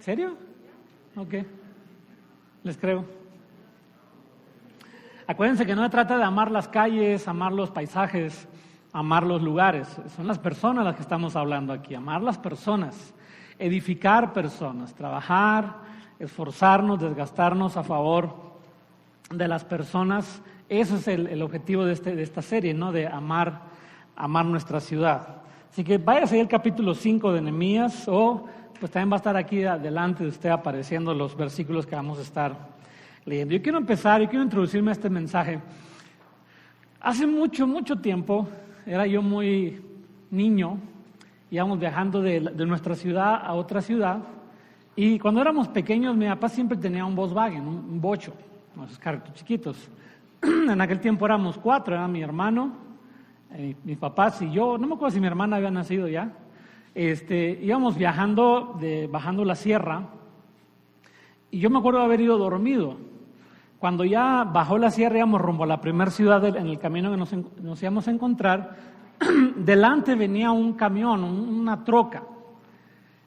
serio? Ok, les creo. Acuérdense que no se trata de amar las calles, amar los paisajes, amar los lugares. Son las personas las que estamos hablando aquí, amar las personas, edificar personas, trabajar, esforzarnos, desgastarnos a favor de las personas. Eso es el objetivo de esta serie, ¿no? De amar nuestra ciudad. Así que váyase ahí al capítulo 5 de Nehemías, o pues también va a estar aquí delante de usted apareciendo los versículos que vamos a estar leyendo. Yo quiero introducirme a este mensaje. Hace mucho tiempo, era yo muy niño, íbamos viajando de nuestra ciudad a otra ciudad, y cuando éramos pequeños mi papá siempre tenía un Volkswagen, un bocho, esos carritos chiquitos. En aquel tiempo éramos 4, era mi hermano, mis papás y yo, no me acuerdo si mi hermana había nacido ya. Íbamos bajando la sierra, y yo me acuerdo de haber ido dormido. Cuando ya bajó la sierra, íbamos rumbo a la primera ciudad en el camino que nos íbamos a encontrar. Delante venía un camión, una troca.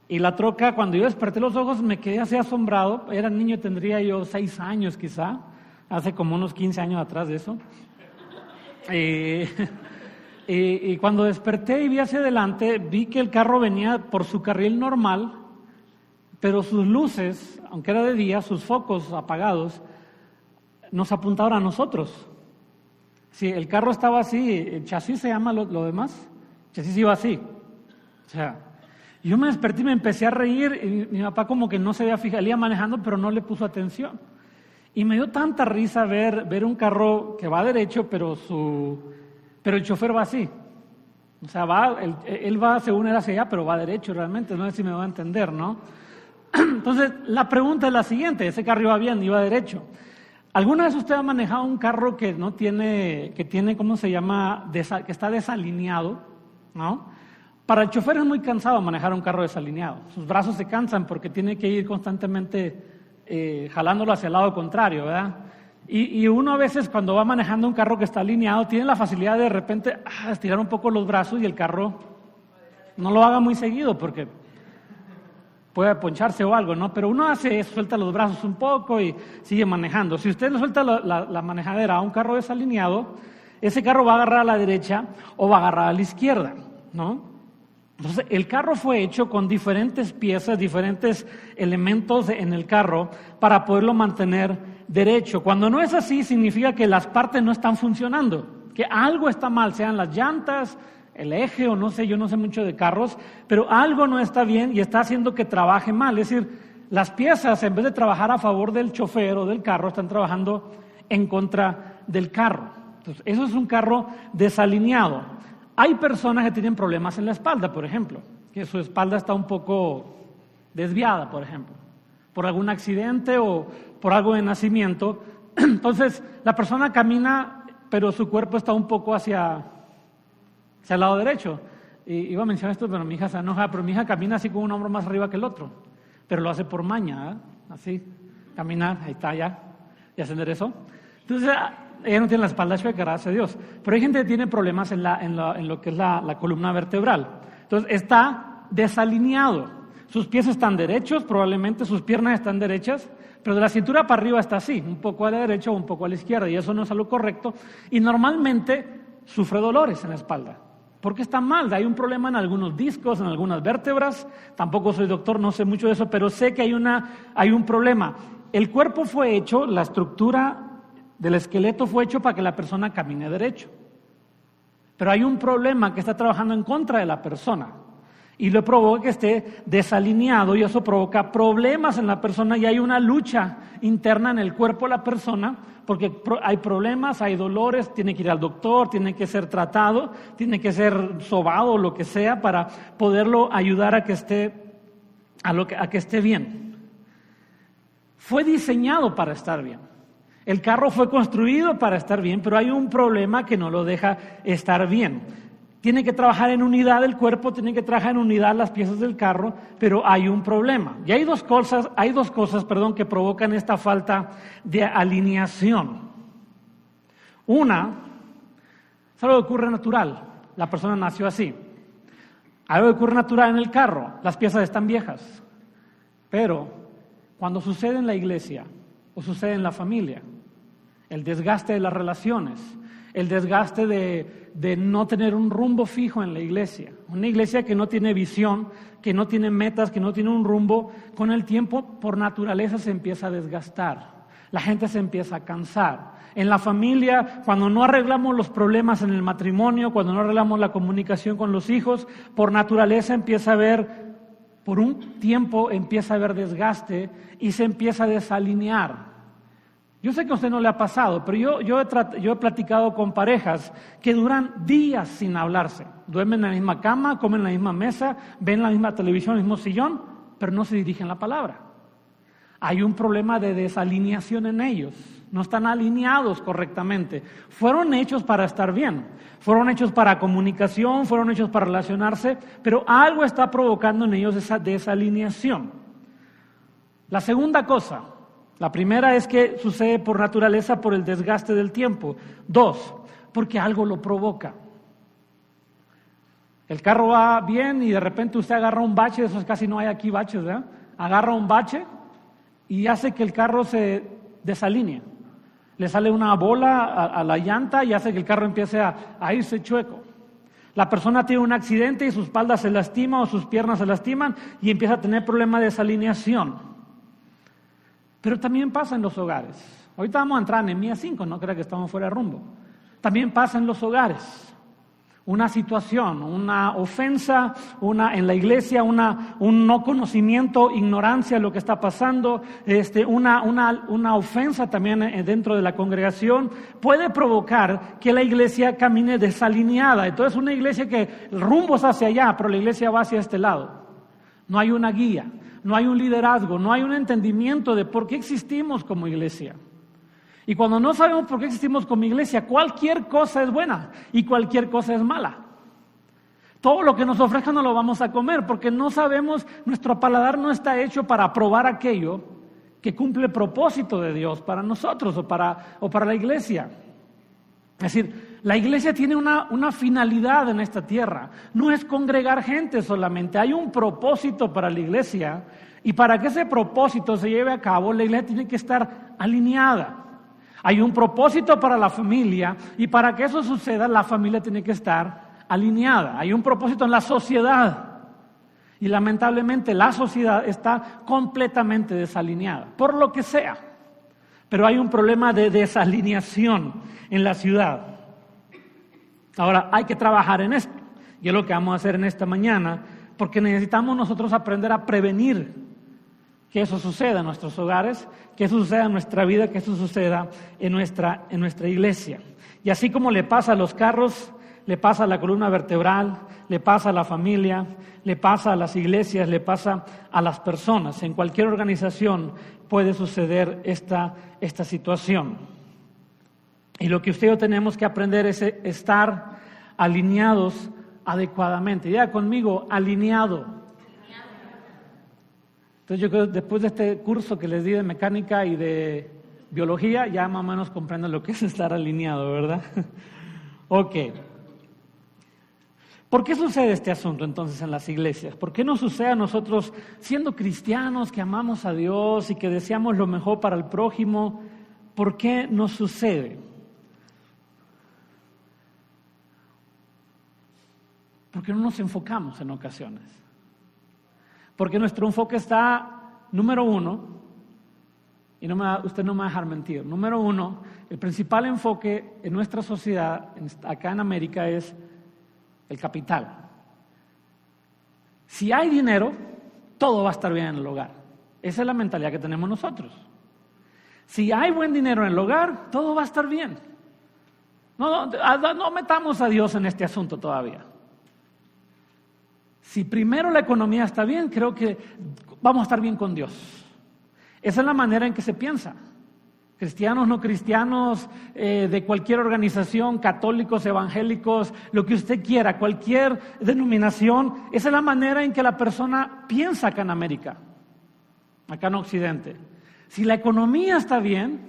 Y la troca, cuando yo desperté los ojos, me quedé así asombrado. Era niño, tendría yo 6 años quizá, hace como unos 15 años atrás de eso. Y cuando desperté y vi hacia adelante, vi que el carro venía por su carril normal, pero sus luces, aunque era de día, sus focos apagados, nos apuntaban a nosotros. Sí, el carro estaba así, el chasis se llama lo demás, el chasis iba así. O sea, yo me desperté y me empecé a reír, y mi papá como que no se había fijado, él iba manejando, pero no le puso atención. Y me dio tanta risa ver un carro que va derecho, pero el chofer va así. O sea, él va según él hacia allá, pero va derecho realmente, no sé si me va a entender, ¿no? Entonces, la pregunta es la siguiente, ese carro iba bien, iba derecho. ¿Alguna vez usted ha manejado un carro que tiene, ¿cómo se llama?, que está desalineado, ¿no? Para el chofer es muy cansado manejar un carro desalineado. Sus brazos se cansan porque tiene que ir constantemente jalándolo hacia el lado contrario, ¿verdad? Y uno a veces cuando va manejando un carro que está alineado tiene la facilidad de repente estirar un poco los brazos, y el carro no lo haga muy seguido porque puede poncharse o algo, ¿no? Pero uno hace eso, suelta los brazos un poco y sigue manejando. Si usted le suelta la manejadera a un carro desalineado, ese carro va a agarrar a la derecha o va a agarrar a la izquierda, ¿no? Entonces, el carro fue hecho con diferentes piezas, diferentes elementos en el carro para poderlo mantener derecho. Cuando no es así, significa que las partes no están funcionando, que algo está mal, sean las llantas, el eje o no sé, yo no sé mucho de carros, pero algo no está bien y está haciendo que trabaje mal. Es decir, las piezas, en vez de trabajar a favor del chofer o del carro, están trabajando en contra del carro. Entonces, eso es un carro desalineado. Hay personas que tienen problemas en la espalda, por ejemplo, que su espalda está un poco desviada, por ejemplo, por algún accidente o por algo de nacimiento. Entonces, la persona camina, pero su cuerpo está un poco hacia el lado derecho. Y iba a mencionar esto, pero mi hija se enoja, pero mi hija camina así con un hombro más arriba que el otro, pero lo hace por maña, ¿eh? Así, camina, ahí está, ya se enderezó. Entonces, ella no tiene la espalda chueca, gracias a Dios. Pero hay gente que tiene problemas en lo que es la columna vertebral. Entonces, está desalineado. Sus pies están derechos, probablemente sus piernas están derechas, pero de la cintura para arriba está así, un poco a la derecha o un poco a la izquierda, y eso no es algo correcto. Y normalmente sufre dolores en la espalda, porque está mal. Hay un problema en algunos discos, en algunas vértebras. Tampoco soy doctor, no sé mucho de eso, pero sé que hay un problema. El cuerpo fue hecho, la estructura del esqueleto fue hecho para que la persona camine derecho. Pero hay un problema que está trabajando en contra de la persona y lo provoca que esté desalineado, y eso provoca problemas en la persona, y hay una lucha interna en el cuerpo de la persona porque hay problemas, hay dolores, tiene que ir al doctor, tiene que ser tratado, tiene que ser sobado o lo que sea para poderlo ayudar a que esté bien. Fue diseñado para estar bien. El carro fue construido para estar bien, pero hay un problema que no lo deja estar bien. Tiene que trabajar en unidad el cuerpo, tiene que trabajar en unidad las piezas del carro, pero hay un problema. Y hay dos cosas, que provocan esta falta de alineación. Una, es algo que ocurre natural, la persona nació así. Algo que ocurre natural en el carro, las piezas están viejas. Pero cuando sucede en la iglesia o sucede en la familia, el desgaste de las relaciones, el desgaste de no tener un rumbo fijo en la iglesia, una iglesia que no tiene visión, que no tiene metas, que no tiene un rumbo, con el tiempo por naturaleza se empieza a desgastar, la gente se empieza a cansar. En la familia, cuando no arreglamos los problemas en el matrimonio, cuando no arreglamos la comunicación con los hijos, por naturaleza empieza a haber, por un tiempo empieza a haber desgaste y se empieza a desalinear. Yo sé que a usted no le ha pasado, pero yo he platicado con parejas que duran días sin hablarse. Duermen en la misma cama, comen en la misma mesa, ven la misma televisión, el mismo sillón, pero no se dirigen la palabra. Hay un problema de desalineación en ellos. No están alineados correctamente. Fueron hechos para estar bien, fueron hechos para comunicación, fueron hechos para relacionarse, pero algo está provocando en ellos esa desalineación. La segunda cosa, la primera es que sucede por naturaleza por el desgaste del tiempo. 2, porque algo lo provoca. El carro va bien y de repente usted agarra un bache, de esos casi no hay aquí baches, ¿verdad? Agarra un bache y hace que el carro se desalinee. Le sale una bola a la llanta y hace que el carro empiece a irse chueco. La persona tiene un accidente y su espalda se lastima o sus piernas se lastiman y empieza a tener problemas de desalineación. Pero también pasa en los hogares. Ahorita vamos a entrar en Nehemías 5, no crea que estamos fuera de rumbo. También pasa en los hogares. Una situación, una ofensa, en la iglesia, un no conocimiento, ignorancia de lo que está pasando, una ofensa también dentro de la congregación puede provocar que la iglesia camine desalineada. Entonces una iglesia que el rumbo es hacia allá, pero la iglesia va hacia este lado. No hay una guía, no hay un liderazgo, no hay un entendimiento de por qué existimos como iglesia. Y cuando no sabemos por qué existimos como iglesia, cualquier cosa es buena y cualquier cosa es mala. Todo lo que nos ofrezcan no lo vamos a comer porque no sabemos, nuestro paladar no está hecho para probar aquello que cumple el propósito de Dios para nosotros o para la iglesia. Es decir, la iglesia tiene una finalidad en esta tierra. No es congregar gente solamente, hay un propósito para la iglesia y para que ese propósito se lleve a cabo, la iglesia tiene que estar alineada. Hay un propósito para la familia y para que eso suceda, la familia tiene que estar alineada. Hay un propósito en la sociedad y lamentablemente la sociedad está completamente desalineada, por lo que sea. Pero hay un problema de desalineación en la ciudad. Ahora, hay que trabajar en esto y es lo que vamos a hacer en esta mañana porque necesitamos nosotros aprender a prevenir que eso suceda en nuestros hogares, que eso suceda en nuestra vida, que eso suceda en nuestra iglesia. Y así como le pasa a los carros, le pasa a la columna vertebral, le pasa a la familia, le pasa a las iglesias, le pasa a las personas. En cualquier organización puede suceder esta situación. Y lo que usted y yo tenemos que aprender es estar alineados adecuadamente. Diga conmigo, alineado. Entonces yo creo que después de este curso que les di de mecánica y de biología, ya más o menos comprenden lo que es estar alineado, ¿verdad? Ok. ¿Por qué sucede este asunto entonces en las iglesias? ¿Por qué no sucede a nosotros siendo cristianos que amamos a Dios y que deseamos lo mejor para el prójimo? ¿Por qué no sucede? Porque no nos enfocamos en ocasiones. Porque nuestro enfoque está, número uno, y usted no me va a dejar mentir, número uno, el principal enfoque en nuestra sociedad, acá en América, es el capital. Si hay dinero, todo va a estar bien en el hogar. Esa es la mentalidad que tenemos nosotros. Si hay buen dinero en el hogar, todo va a estar bien. No metamos a Dios en este asunto todavía. Si primero la economía está bien, creo que vamos a estar bien con Dios. Esa es la manera en que se piensa. Cristianos, no cristianos, de cualquier organización, católicos, evangélicos, lo que usted quiera, cualquier denominación, esa es la manera en que la persona piensa acá en América, acá en Occidente. Si la economía está bien,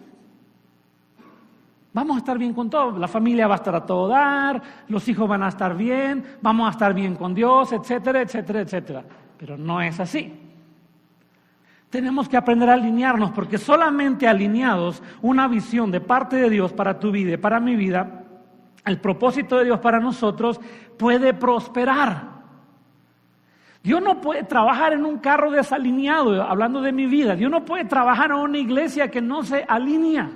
vamos a estar bien con todo, la familia va a estar a todo dar, los hijos van a estar bien, vamos a estar bien con Dios, etcétera, etcétera, etcétera. Pero no es así. Tenemos que aprender a alinearnos, porque solamente alineados, una visión de parte de Dios para tu vida y para mi vida, el propósito de Dios para nosotros puede prosperar. Dios no puede trabajar en un carro desalineado, hablando de mi vida. Dios no puede trabajar en una iglesia que no se alinea.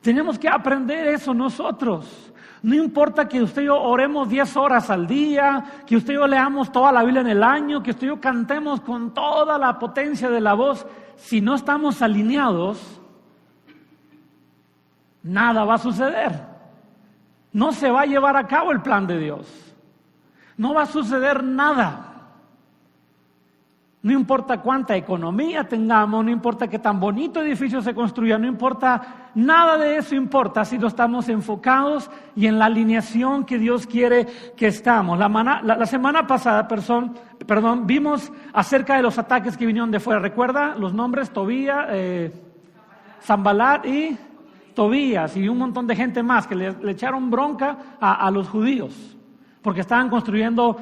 Tenemos que aprender eso nosotros. No importa que usted y yo oremos 10 horas al día, que usted y yo leamos toda la Biblia en el año, que usted y yo cantemos con toda la potencia de la voz. Si no estamos alineados, nada va a suceder. No se va a llevar a cabo el plan de Dios. No va a suceder nada. No importa cuánta economía tengamos, no importa qué tan bonito edificio se construya, no importa, nada de eso importa si no estamos enfocados y en la alineación que Dios quiere que estamos. La semana pasada, vimos acerca de los ataques que vinieron de fuera. ¿Recuerda los nombres? Tobías, Sanbalat y Tobías, y un montón de gente más que le echaron bronca a los judíos. Porque estaban construyendo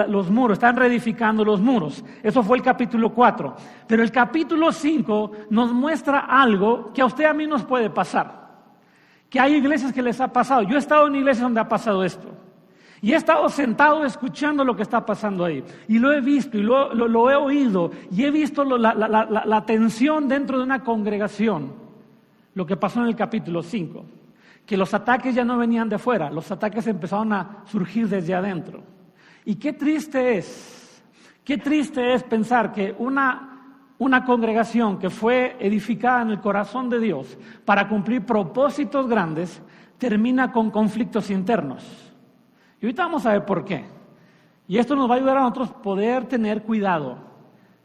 los muros, estaban reedificando los muros. Eso fue el capítulo 4. Pero el capítulo 5 nos muestra algo que a usted y a mí nos puede pasar. Que hay iglesias que les ha pasado. Yo he estado en iglesias donde ha pasado esto. Y he estado sentado escuchando lo que está pasando ahí. Y lo he visto y lo he oído. Y he visto la tensión dentro de una congregación. Lo que pasó en el capítulo 5. Que los ataques ya no venían de fuera, los ataques empezaron a surgir desde adentro. Y qué triste es pensar que una congregación que fue edificada en el corazón de Dios para cumplir propósitos grandes, termina con conflictos internos. Y ahorita vamos a ver por qué. Y esto nos va a ayudar a nosotros poder tener cuidado,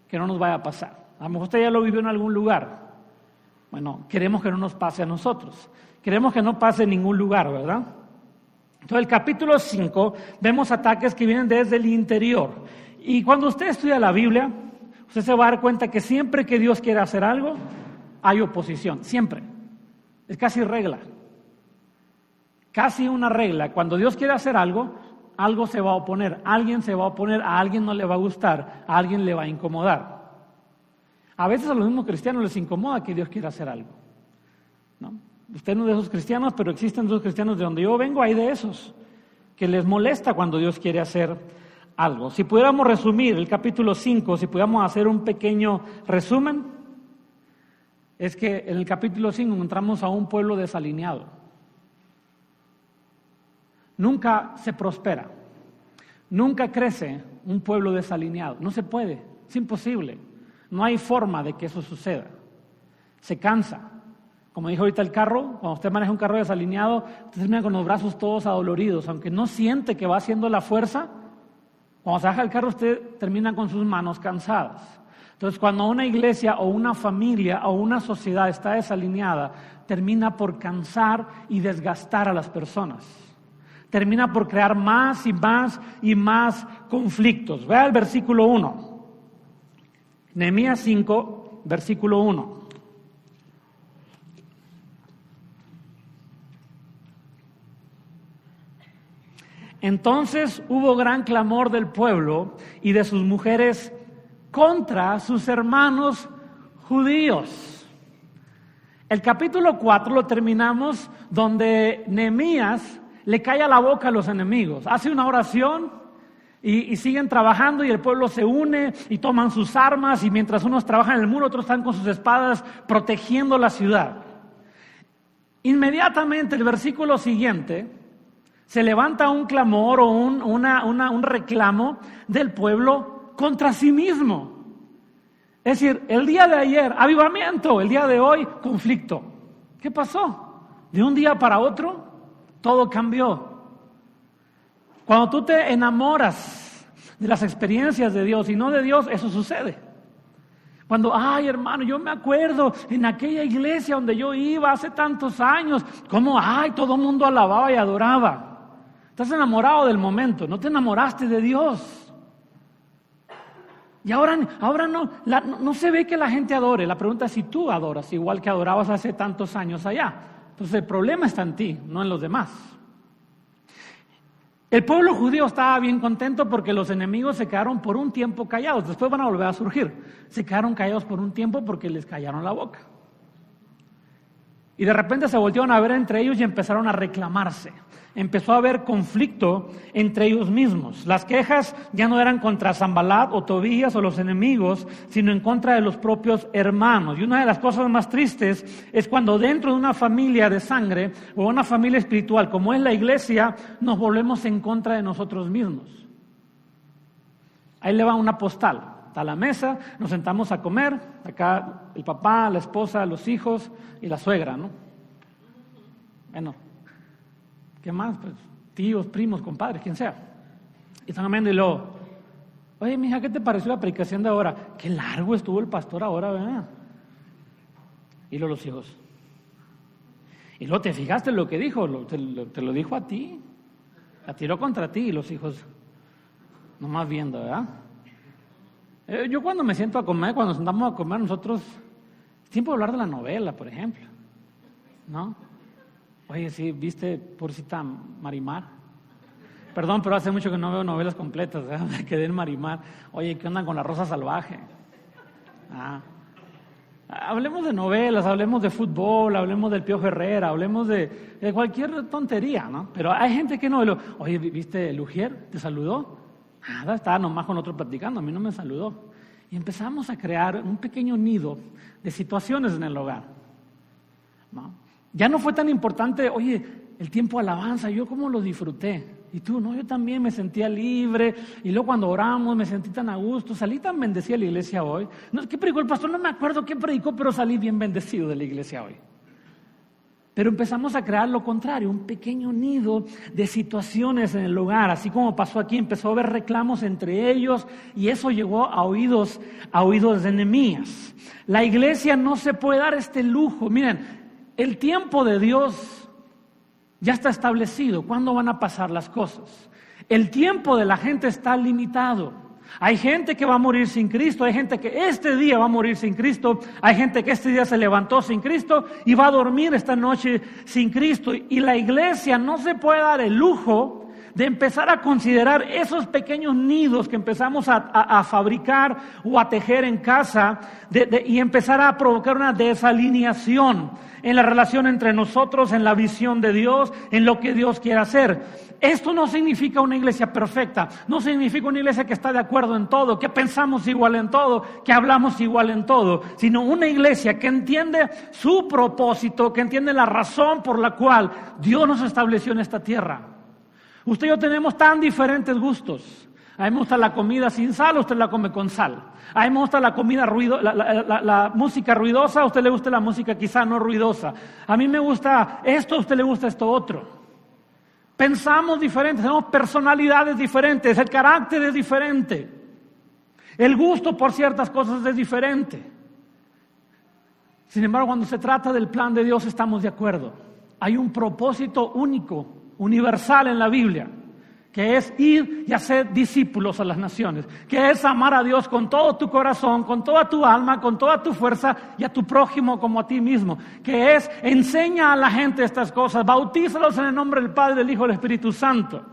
que no nos vaya a pasar. A lo mejor usted ya lo vivió en algún lugar. Bueno, queremos que no nos pase a nosotros. Queremos que no pase en ningún lugar, ¿verdad? Entonces, el capítulo 5, vemos ataques que vienen desde el interior. Y cuando usted estudia la Biblia, usted se va a dar cuenta que siempre que Dios quiere hacer algo, hay oposición. Siempre. Es casi regla. Casi una regla. Cuando Dios quiere hacer algo, algo se va a oponer. Alguien se va a oponer, a alguien no le va a gustar, a alguien le va a incomodar. A veces a los mismos cristianos les incomoda que Dios quiera hacer algo, ¿no? Usted no es de esos cristianos, pero existen esos cristianos de donde yo vengo, hay de esos, que les molesta cuando Dios quiere hacer algo. Si pudiéramos resumir el capítulo 5, si pudiéramos hacer un pequeño resumen, es que en el capítulo 5 encontramos a un pueblo desalineado. Nunca se prospera, nunca crece un pueblo desalineado, no se puede, es imposible, no hay forma de que eso suceda, se cansa. Como dijo ahorita el carro, cuando usted maneja un carro desalineado, usted termina con los brazos todos adoloridos, aunque no siente que va haciendo la fuerza, cuando se baja el carro usted termina con sus manos cansadas. Entonces, cuando una iglesia o una familia o una sociedad está desalineada, termina por cansar y desgastar a las personas. Termina por crear más y más y más conflictos. Vea el versículo 1. Nehemías 5, versículo 1. Entonces hubo gran clamor del pueblo y de sus mujeres contra sus hermanos judíos. El capítulo 4 lo terminamos donde Nehemías le calla la boca a los enemigos. Hace una oración y siguen trabajando y el pueblo se une y toman sus armas y mientras unos trabajan en el muro, otros están con sus espadas protegiendo la ciudad. Inmediatamente el versículo siguiente se levanta un clamor o un reclamo del pueblo contra sí mismo. Es decir, el día de ayer, avivamiento, el día de hoy, conflicto. ¿Qué pasó? De un día para otro, todo cambió. Cuando tú te enamoras de las experiencias de Dios y no de Dios, eso sucede. Cuando, ay hermano, yo me acuerdo en aquella iglesia donde yo iba hace tantos años, como, todo el mundo alababa y adoraba. Estás enamorado del momento, no te enamoraste de Dios. Y ahora no se ve que la gente adore. La pregunta es si tú adoras, igual que adorabas hace tantos años allá. Entonces el problema está en ti, no en los demás. El pueblo judío estaba bien contento porque los enemigos se quedaron por un tiempo callados. Después van a volver a surgir. Se quedaron callados por un tiempo porque les callaron la boca. Y de repente se voltearon a ver entre ellos y empezaron a reclamarse. Empezó a haber conflicto entre ellos mismos. Las quejas ya no eran contra Sanbalat o Tobías o los enemigos, sino en contra de los propios hermanos. Y una de las cosas más tristes es cuando dentro de una familia de sangre o una familia espiritual como es la iglesia, nos volvemos en contra de nosotros mismos. Ahí le va una postal. Está a la mesa, nos sentamos a comer, acá el papá, la esposa, los hijos y la suegra, ¿no? Bueno, ¿qué más? Pues tíos, primos, compadres, quien sea. Y están comiendo y luego, oye, mija, ¿qué te pareció la predicación de ahora? Qué largo estuvo el pastor ahora, ¿verdad? Y luego los hijos. Y luego te fijaste en lo que dijo, te lo dijo a ti, la tiró contra ti y los hijos nomás viendo, ¿verdad? Yo cuando me siento a comer, cuando nos sentamos a comer nosotros, es tiempo de hablar de la novela, por ejemplo, ¿no? Oye, sí, ¿viste pobrecita Marimar? Perdón, pero hace mucho que no veo novelas completas, ¿eh? Me quedé en Marimar. Oye, ¿qué onda con La Rosa Salvaje? Hablemos de novelas, hablemos de fútbol, hablemos del Piojo Herrera, hablemos de cualquier tontería, ¿no? Pero hay gente que no. Oye, ¿viste Lugier? ¿Te saludó? Nada, estaba nomás con otro platicando, a mí no me saludó. Y empezamos a crear un pequeño nido de situaciones en el hogar, ¿no? Ya no fue tan importante, oye, el tiempo de alabanza, yo cómo lo disfruté. Y tú, no, yo también me sentía libre. Y luego cuando oramos me sentí tan a gusto. Salí tan bendecida de la iglesia hoy. No, ¿qué predicó el pastor? No me acuerdo qué predicó, pero salí bien bendecido de la iglesia hoy. Pero empezamos a crear lo contrario, un pequeño nido de situaciones en el hogar, así como pasó aquí, empezó a haber reclamos entre ellos y eso llegó a oídos de Nehemías. La iglesia no se puede dar este lujo. Miren, el tiempo de Dios ya está establecido. ¿Cuándo van a pasar las cosas? El tiempo de la gente está limitado. Hay gente que va a morir sin Cristo, hay gente que este día va a morir sin Cristo, hay gente que este día se levantó sin Cristo y va a dormir esta noche sin Cristo. Y la iglesia no se puede dar el lujo de empezar a considerar esos pequeños nidos que empezamos a fabricar o a tejer en casa y empezar a provocar una desalineación en la relación entre nosotros, en la visión de Dios, en lo que Dios quiere hacer. Esto no significa una iglesia perfecta, no significa una iglesia que está de acuerdo en todo, que pensamos igual en todo, que hablamos igual en todo, sino una iglesia que entiende su propósito, que entiende la razón por la cual Dios nos estableció en esta tierra. Usted y yo tenemos tan diferentes gustos. A mí me gusta la comida sin sal, usted la come con sal. A mí me gusta la comida la música ruidosa, a usted le gusta la música quizá no ruidosa. A mí me gusta esto, a usted le gusta esto otro. Pensamos diferentes, tenemos personalidades diferentes, el carácter es diferente. El gusto por ciertas cosas es diferente. Sin embargo, cuando se trata del plan de Dios estamos de acuerdo. Hay un propósito único, universal en la Biblia, que es ir y hacer discípulos a las naciones, que es amar a Dios con todo tu corazón, con toda tu alma, con toda tu fuerza y a tu prójimo como a ti mismo, que es enseña a la gente estas cosas, bautízalos en el nombre del Padre, del Hijo y del Espíritu Santo.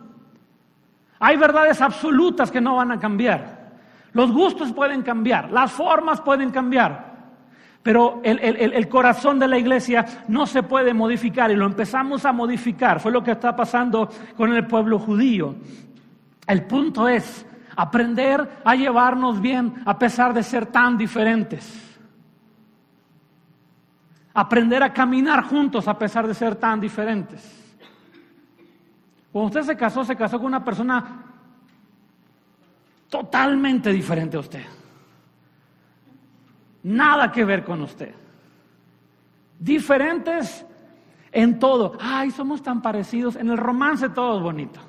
Hay verdades absolutas que no van a cambiar. Los gustos pueden cambiar, las formas pueden cambiar, pero el corazón de la iglesia no se puede modificar y lo empezamos a modificar. Fue lo que está pasando con el pueblo judío. El punto es aprender a llevarnos bien a pesar de ser tan diferentes. Aprender a caminar juntos a pesar de ser tan diferentes. Cuando usted se casó con una persona totalmente diferente a usted. Nada que ver con usted. Diferentes en todo. Ay, somos tan parecidos. En el romance todo es bonito.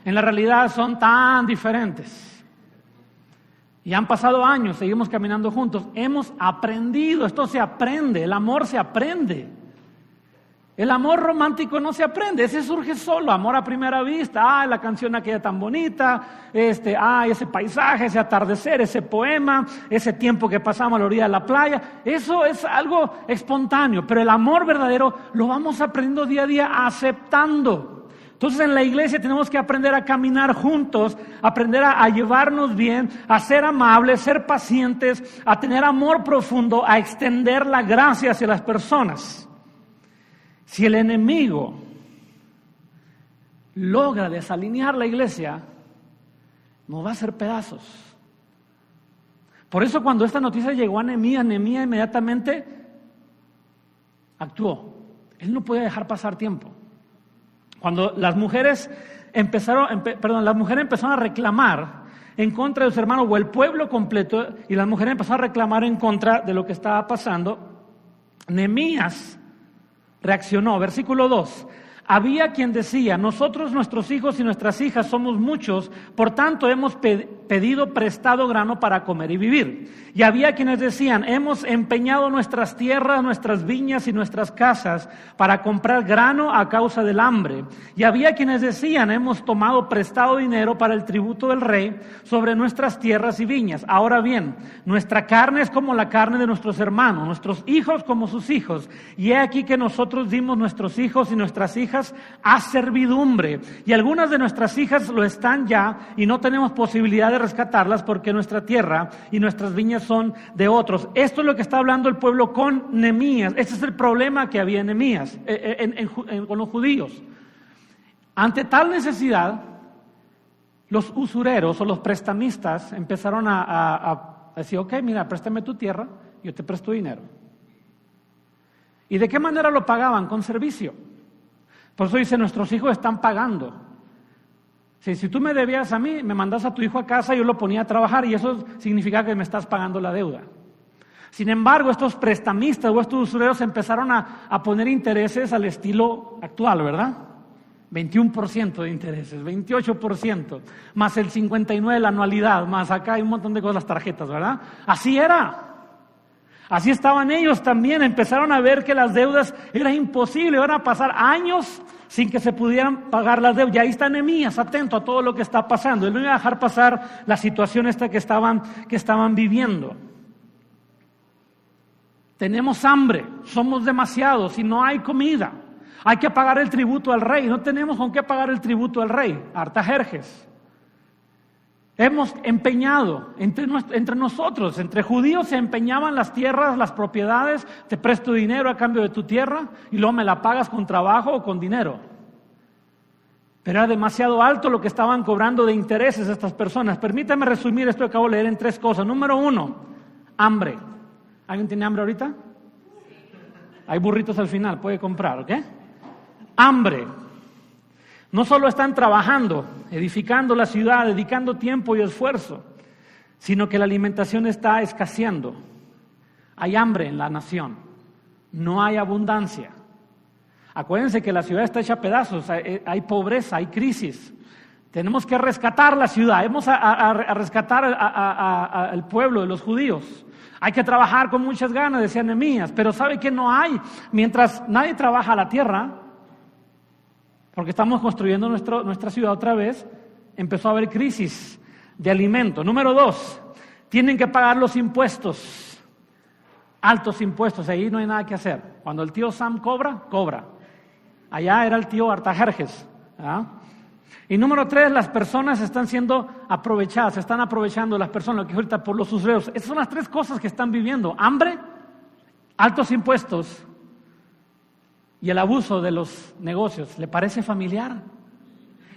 En la realidad son tan diferentes. Y han pasado años, seguimos caminando juntos. Hemos aprendido, esto se aprende, el amor se aprende. El amor romántico no se aprende, ese surge solo, amor a primera vista. La canción aquella tan bonita, ese paisaje, ese atardecer, ese poema, ese tiempo que pasamos a la orilla de la playa. Eso es algo espontáneo, pero el amor verdadero lo vamos aprendiendo día a día aceptando. Entonces en la iglesia tenemos que aprender a caminar juntos, aprender a llevarnos bien, a ser amables, ser pacientes, a tener amor profundo, a extender la gracia hacia las personas. Si el enemigo logra desalinear la iglesia, nos va a hacer pedazos. Por eso cuando esta noticia llegó a Nehemías inmediatamente actuó. Él no podía dejar pasar tiempo. Cuando las mujeres empezaron a reclamar en contra de sus hermanos, o el pueblo completo, y las mujeres empezaron a reclamar en contra de lo que estaba pasando, Nehemías reaccionó. Versículo 2. Había quien decía: nosotros, nuestros hijos y nuestras hijas somos muchos, por tanto hemos pedido prestado grano para comer y vivir. Y había quienes decían: hemos empeñado nuestras tierras, nuestras viñas y nuestras casas para comprar grano a causa del hambre. Y había quienes decían: hemos tomado prestado dinero para el tributo del rey sobre nuestras tierras y viñas. Ahora bien, nuestra carne es como la carne de nuestros hermanos, nuestros hijos como sus hijos. Y he aquí que nosotros dimos nuestros hijos y nuestras hijas a servidumbre, y algunas de nuestras hijas lo están ya, y no tenemos posibilidad de rescatarlas porque nuestra tierra y nuestras viñas son de otros. Esto es lo que está hablando el pueblo con Nehemías. Este es el problema que había en Nehemías, con los judíos. Ante tal necesidad, los usureros o los prestamistas empezaron a decir: ok, mira, préstame tu tierra, yo te presto dinero. ¿Y de qué manera lo pagaban? Con servicio. Por eso dice: nuestros hijos están pagando. Si tú me debías a mí, me mandas a tu hijo a casa, yo lo ponía a trabajar, y eso significa que me estás pagando la deuda. Sin embargo, estos prestamistas o estos usureros empezaron a poner intereses al estilo actual, ¿verdad? 21% de intereses, 28%, más el 59% de la anualidad, más acá hay un montón de cosas, las tarjetas, ¿verdad? Así era. Así estaban ellos también. Empezaron a ver que las deudas era imposible, iban a pasar años sin que se pudieran pagar las deudas. Y ahí está Nehemías, atento a todo lo que está pasando. Él no iba a dejar pasar la situación esta que estaban viviendo. Tenemos hambre, somos demasiados y no hay comida. Hay que pagar el tributo al rey. No tenemos con qué pagar el tributo al rey, Artajerjes. Hemos empeñado entre nosotros, entre judíos se empeñaban las tierras, las propiedades. Te presto dinero a cambio de tu tierra y luego me la pagas con trabajo o con dinero. Pero era demasiado alto lo que estaban cobrando de intereses estas personas. Permítame resumir esto que acabo de leer en 3 cosas. Número 1, hambre. ¿Alguien tiene hambre ahorita? Hay burritos al final, puede comprar, ¿ok? Hambre. No solo están trabajando, edificando la ciudad, dedicando tiempo y esfuerzo, sino que la alimentación está escaseando. Hay hambre en la nación, no hay abundancia. Acuérdense que la ciudad está hecha a pedazos, hay pobreza, hay crisis. Tenemos que rescatar la ciudad, vamos a rescatar al pueblo de los judíos. Hay que trabajar con muchas ganas, decía Nehemías, pero ¿sabe qué no hay? Mientras nadie trabaja la tierra, porque estamos construyendo nuestra ciudad otra vez, empezó a haber crisis de alimento. Número 2, tienen que pagar los impuestos, altos impuestos, ahí no hay nada que hacer. Cuando el tío Sam cobra. Allá era el tío Artajerjes. Y número 3, las personas están siendo aprovechadas, se están aprovechando las personas, lo que ahorita por los usureros. Esas son las 3 cosas que están viviendo: hambre, altos impuestos y el abuso de los negocios. ¿Le parece familiar?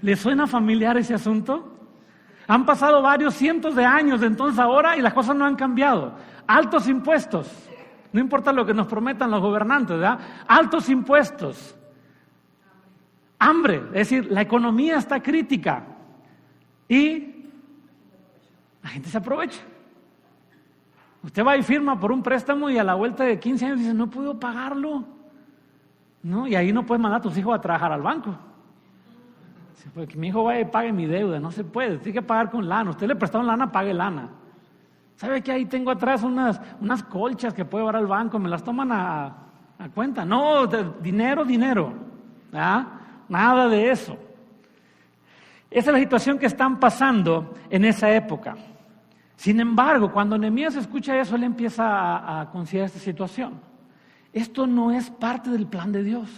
¿Le suena familiar ese asunto? Han pasado varios cientos de años de entonces ahora y las cosas no han cambiado. Altos impuestos, no importa lo que nos prometan los gobernantes, ¿verdad? Altos impuestos, hambre, es decir, la economía está crítica y la gente se aprovecha. Usted va y firma por un préstamo y a la vuelta de 15 años dice: no puedo pagarlo. No, y ahí no puedes mandar a tus hijos a trabajar al banco. Porque mi hijo vaya y pague mi deuda, no se puede, tiene que pagar con lana. Usted le prestaron lana, pague lana. ¿Sabe que ahí tengo atrás unas colchas que puedo llevar al banco? Me las toman a cuenta. No, dinero. Nada de eso. Esa es la situación que están pasando en esa época. Sin embargo, cuando Nehemías escucha eso, él empieza a considerar esta situación. Esto no es parte del plan de Dios.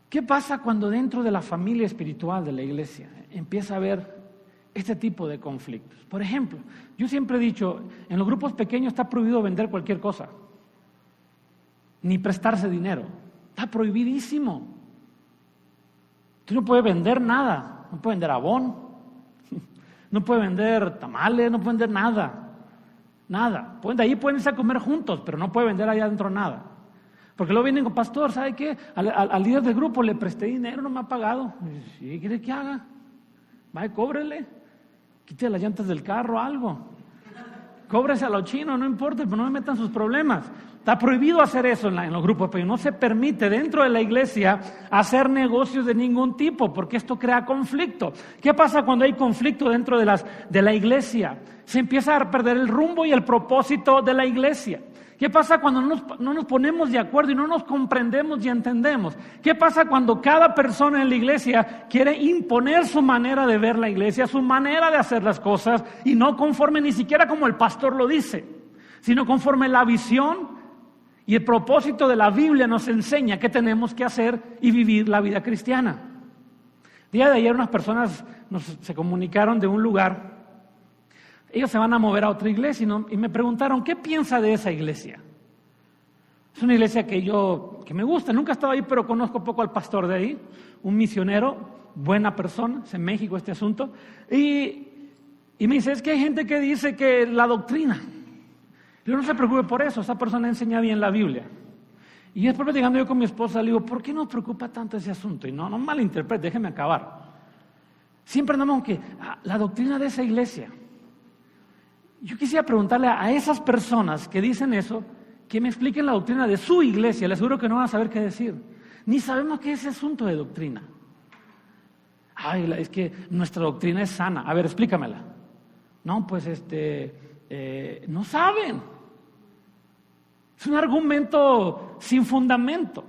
¿Qué pasa cuando dentro de la familia espiritual de la iglesia empieza a haber este tipo de conflictos? Por ejemplo, yo siempre he dicho, en los grupos pequeños está prohibido vender cualquier cosa, ni prestarse dinero. Está prohibidísimo. Tú no puedes vender nada, no puedes vender abón, no puedes vender tamales, no puedes vender nada, nada. De ahí pueden irse a comer juntos, pero no puedes vender allá adentro nada. Porque luego vienen con pastor, ¿sabe qué? Al líder del grupo le presté dinero, no me ha pagado. ¿Sí quiere que haga? Vaya, cóbrele, quite las llantas del carro, algo. Cóbrese a los chinos, no importa, pero no me metan sus problemas. Está prohibido hacer eso en los grupos, pero no se permite dentro de la iglesia hacer negocios de ningún tipo, porque esto crea conflicto. ¿Qué pasa cuando hay conflicto dentro de la iglesia? Se empieza a perder el rumbo y el propósito de la iglesia. ¿Qué pasa cuando no nos ponemos de acuerdo y no nos comprendemos y entendemos? ¿Qué pasa cuando cada persona en la iglesia quiere imponer su manera de ver la iglesia, su manera de hacer las cosas, y no conforme ni siquiera como el pastor lo dice, sino conforme la visión y el propósito de la Biblia nos enseña qué tenemos que hacer y vivir la vida cristiana? Día de ayer unas personas se comunicaron de un lugar. Ellos se van a mover a otra iglesia y me preguntaron, ¿qué piensa de esa iglesia? Es una iglesia que me gusta, nunca he estado ahí, pero conozco poco al pastor de ahí, un misionero, buena persona, es en México este asunto, y me dice, es que hay gente que dice que la doctrina. Yo no se preocupe por eso, esa persona enseña bien la Biblia. Y después platicando yo con mi esposa, le digo, ¿por qué nos preocupa tanto ese asunto? Y no malinterprete, déjeme acabar. Siempre andamos que la doctrina de esa iglesia. Yo quisiera preguntarle a esas personas que dicen eso, que me expliquen la doctrina de su iglesia. Les aseguro que no van a saber qué decir. Ni sabemos qué es ese asunto de doctrina. Ay, es que nuestra doctrina es sana. A ver, explícamela. No, pues no saben. Es un argumento sin fundamento.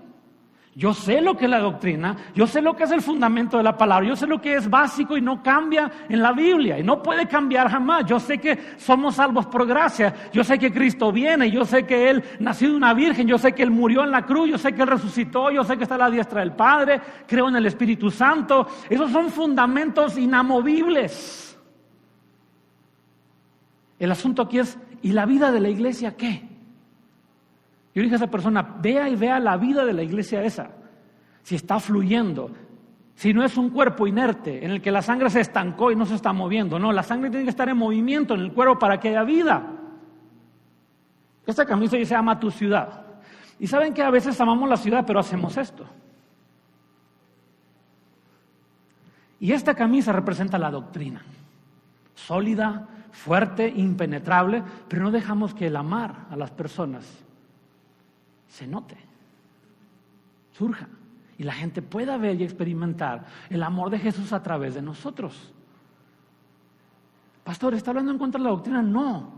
Yo sé lo que es la doctrina, yo sé lo que es el fundamento de la palabra, yo sé lo que es básico y no cambia en la Biblia y no puede cambiar jamás. Yo sé que somos salvos por gracia, yo sé que Cristo viene, yo sé que Él nació de una virgen, yo sé que Él murió en la cruz, yo sé que Él resucitó, yo sé que está a la diestra del Padre, creo en el Espíritu Santo. Esos son fundamentos inamovibles. El asunto aquí es, ¿y la vida de la iglesia qué? Yo dije a esa persona, vea la vida de la iglesia esa, si está fluyendo, si no es un cuerpo inerte en el que la sangre se estancó y no se está moviendo. No, la sangre tiene que estar en movimiento en el cuerpo para que haya vida. Esta camisa dice, ama tu ciudad. Y saben que a veces amamos la ciudad, pero hacemos esto. Y esta camisa representa la doctrina, sólida, fuerte, impenetrable, pero no dejamos que el amar a las personas se note, surja, y la gente pueda ver y experimentar el amor de Jesús a través de nosotros. Pastor, ¿está hablando en contra de la doctrina? No.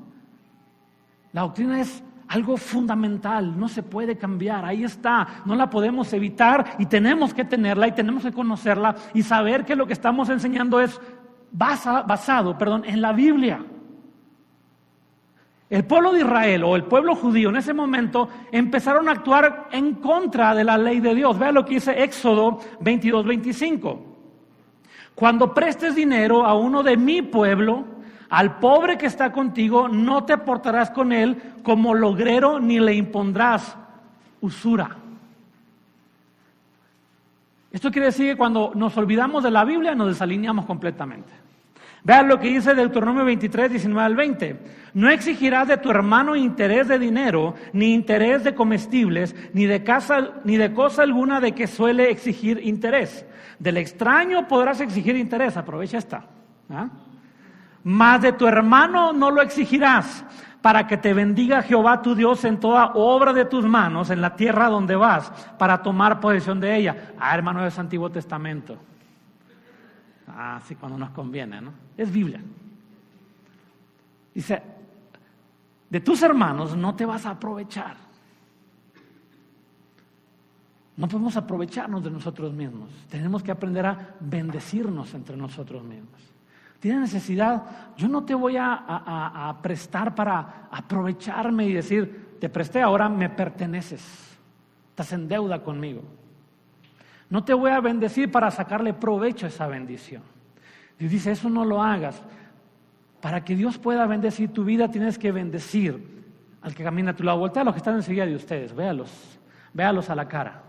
La doctrina es algo fundamental, no se puede cambiar, ahí está, no la podemos evitar y tenemos que tenerla y tenemos que conocerla y saber que lo que estamos enseñando es basado en la Biblia. El pueblo de Israel o el pueblo judío en ese momento empezaron a actuar en contra de la ley de Dios. Vea lo que dice Éxodo 22:25. Cuando prestes dinero a uno de mi pueblo, al pobre que está contigo, no te portarás con él como logrero ni le impondrás usura. Esto quiere decir que cuando nos olvidamos de la Biblia nos desalineamos completamente. Vean lo que dice Deuteronomio 23, 19 al 20. No exigirás de tu hermano interés de dinero, ni interés de comestibles, ni de cosa alguna de que suele exigir interés. Del extraño podrás exigir interés, aprovecha esta. Mas de tu hermano no lo exigirás, para que te bendiga Jehová tu Dios en toda obra de tus manos, en la tierra donde vas, para tomar posesión de ella. Hermano, es Antiguo Testamento. Sí, cuando nos conviene, ¿no? Es Biblia. Dice, de tus hermanos no te vas a aprovechar. No podemos aprovecharnos de nosotros mismos. Tenemos que aprender a bendecirnos entre nosotros mismos. Tienes necesidad, yo no te voy a prestar para aprovecharme y decir, te presté, ahora me perteneces. Estás en deuda conmigo. No te voy a bendecir para sacarle provecho a esa bendición. Dios dice, eso no lo hagas. Para que Dios pueda bendecir tu vida, tienes que bendecir al que camina a tu lado. Voltea a los que están enseguida de ustedes, véalos a la cara.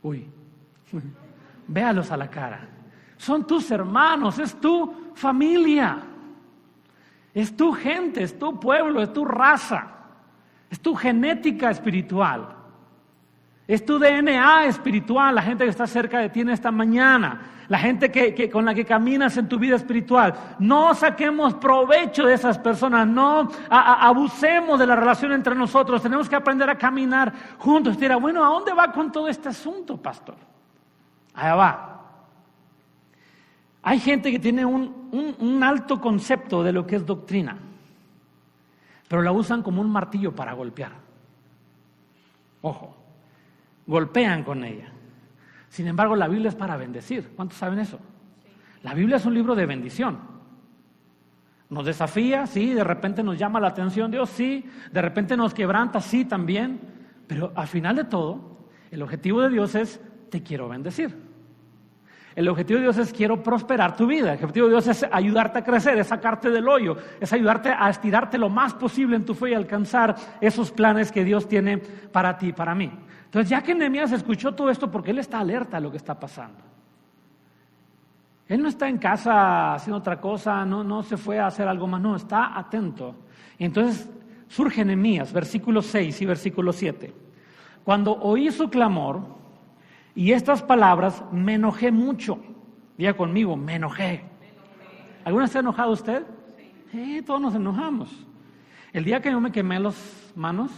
Uy, véalos a la cara. Son tus hermanos, es tu familia, es tu gente, es tu pueblo, es tu raza, es tu genética espiritual, es tu DNA espiritual, la gente que está cerca de ti en esta mañana, la gente con la que caminas en tu vida espiritual. No saquemos provecho de esas personas, no abusemos de la relación entre nosotros. Tenemos que aprender a caminar juntos. Usted dirá, bueno, ¿a dónde va con todo este asunto, pastor? Allá va. Hay gente que tiene un alto concepto de lo que es doctrina, pero la usan como un martillo para golpear. Ojo, golpean con ella. Sin embargo, la Biblia es para bendecir. ¿Cuántos saben eso? Sí. La Biblia es un libro de bendición. Nos desafía, sí, de repente nos llama la atención Dios, sí, de repente nos quebranta, sí, también, pero al final de todo, el objetivo de Dios es, te quiero bendecir. El objetivo de Dios es, quiero prosperar tu vida. El objetivo de Dios es ayudarte a crecer, es sacarte del hoyo, es ayudarte a estirarte lo más posible en tu fe y alcanzar esos planes que Dios tiene para ti y para mí. Entonces, ya que Nehemías escuchó todo esto, porque él está alerta a lo que está pasando. Él no está en casa haciendo otra cosa, no se fue a hacer algo más, no, está atento. Y entonces surge Nehemías, versículo 6 y versículo 7. Cuando oí su clamor y estas palabras, me enojé mucho. Diga conmigo, me enojé. ¿Alguna vez se ha enojado usted? Sí. Todos nos enojamos. El día que yo me quemé las manos,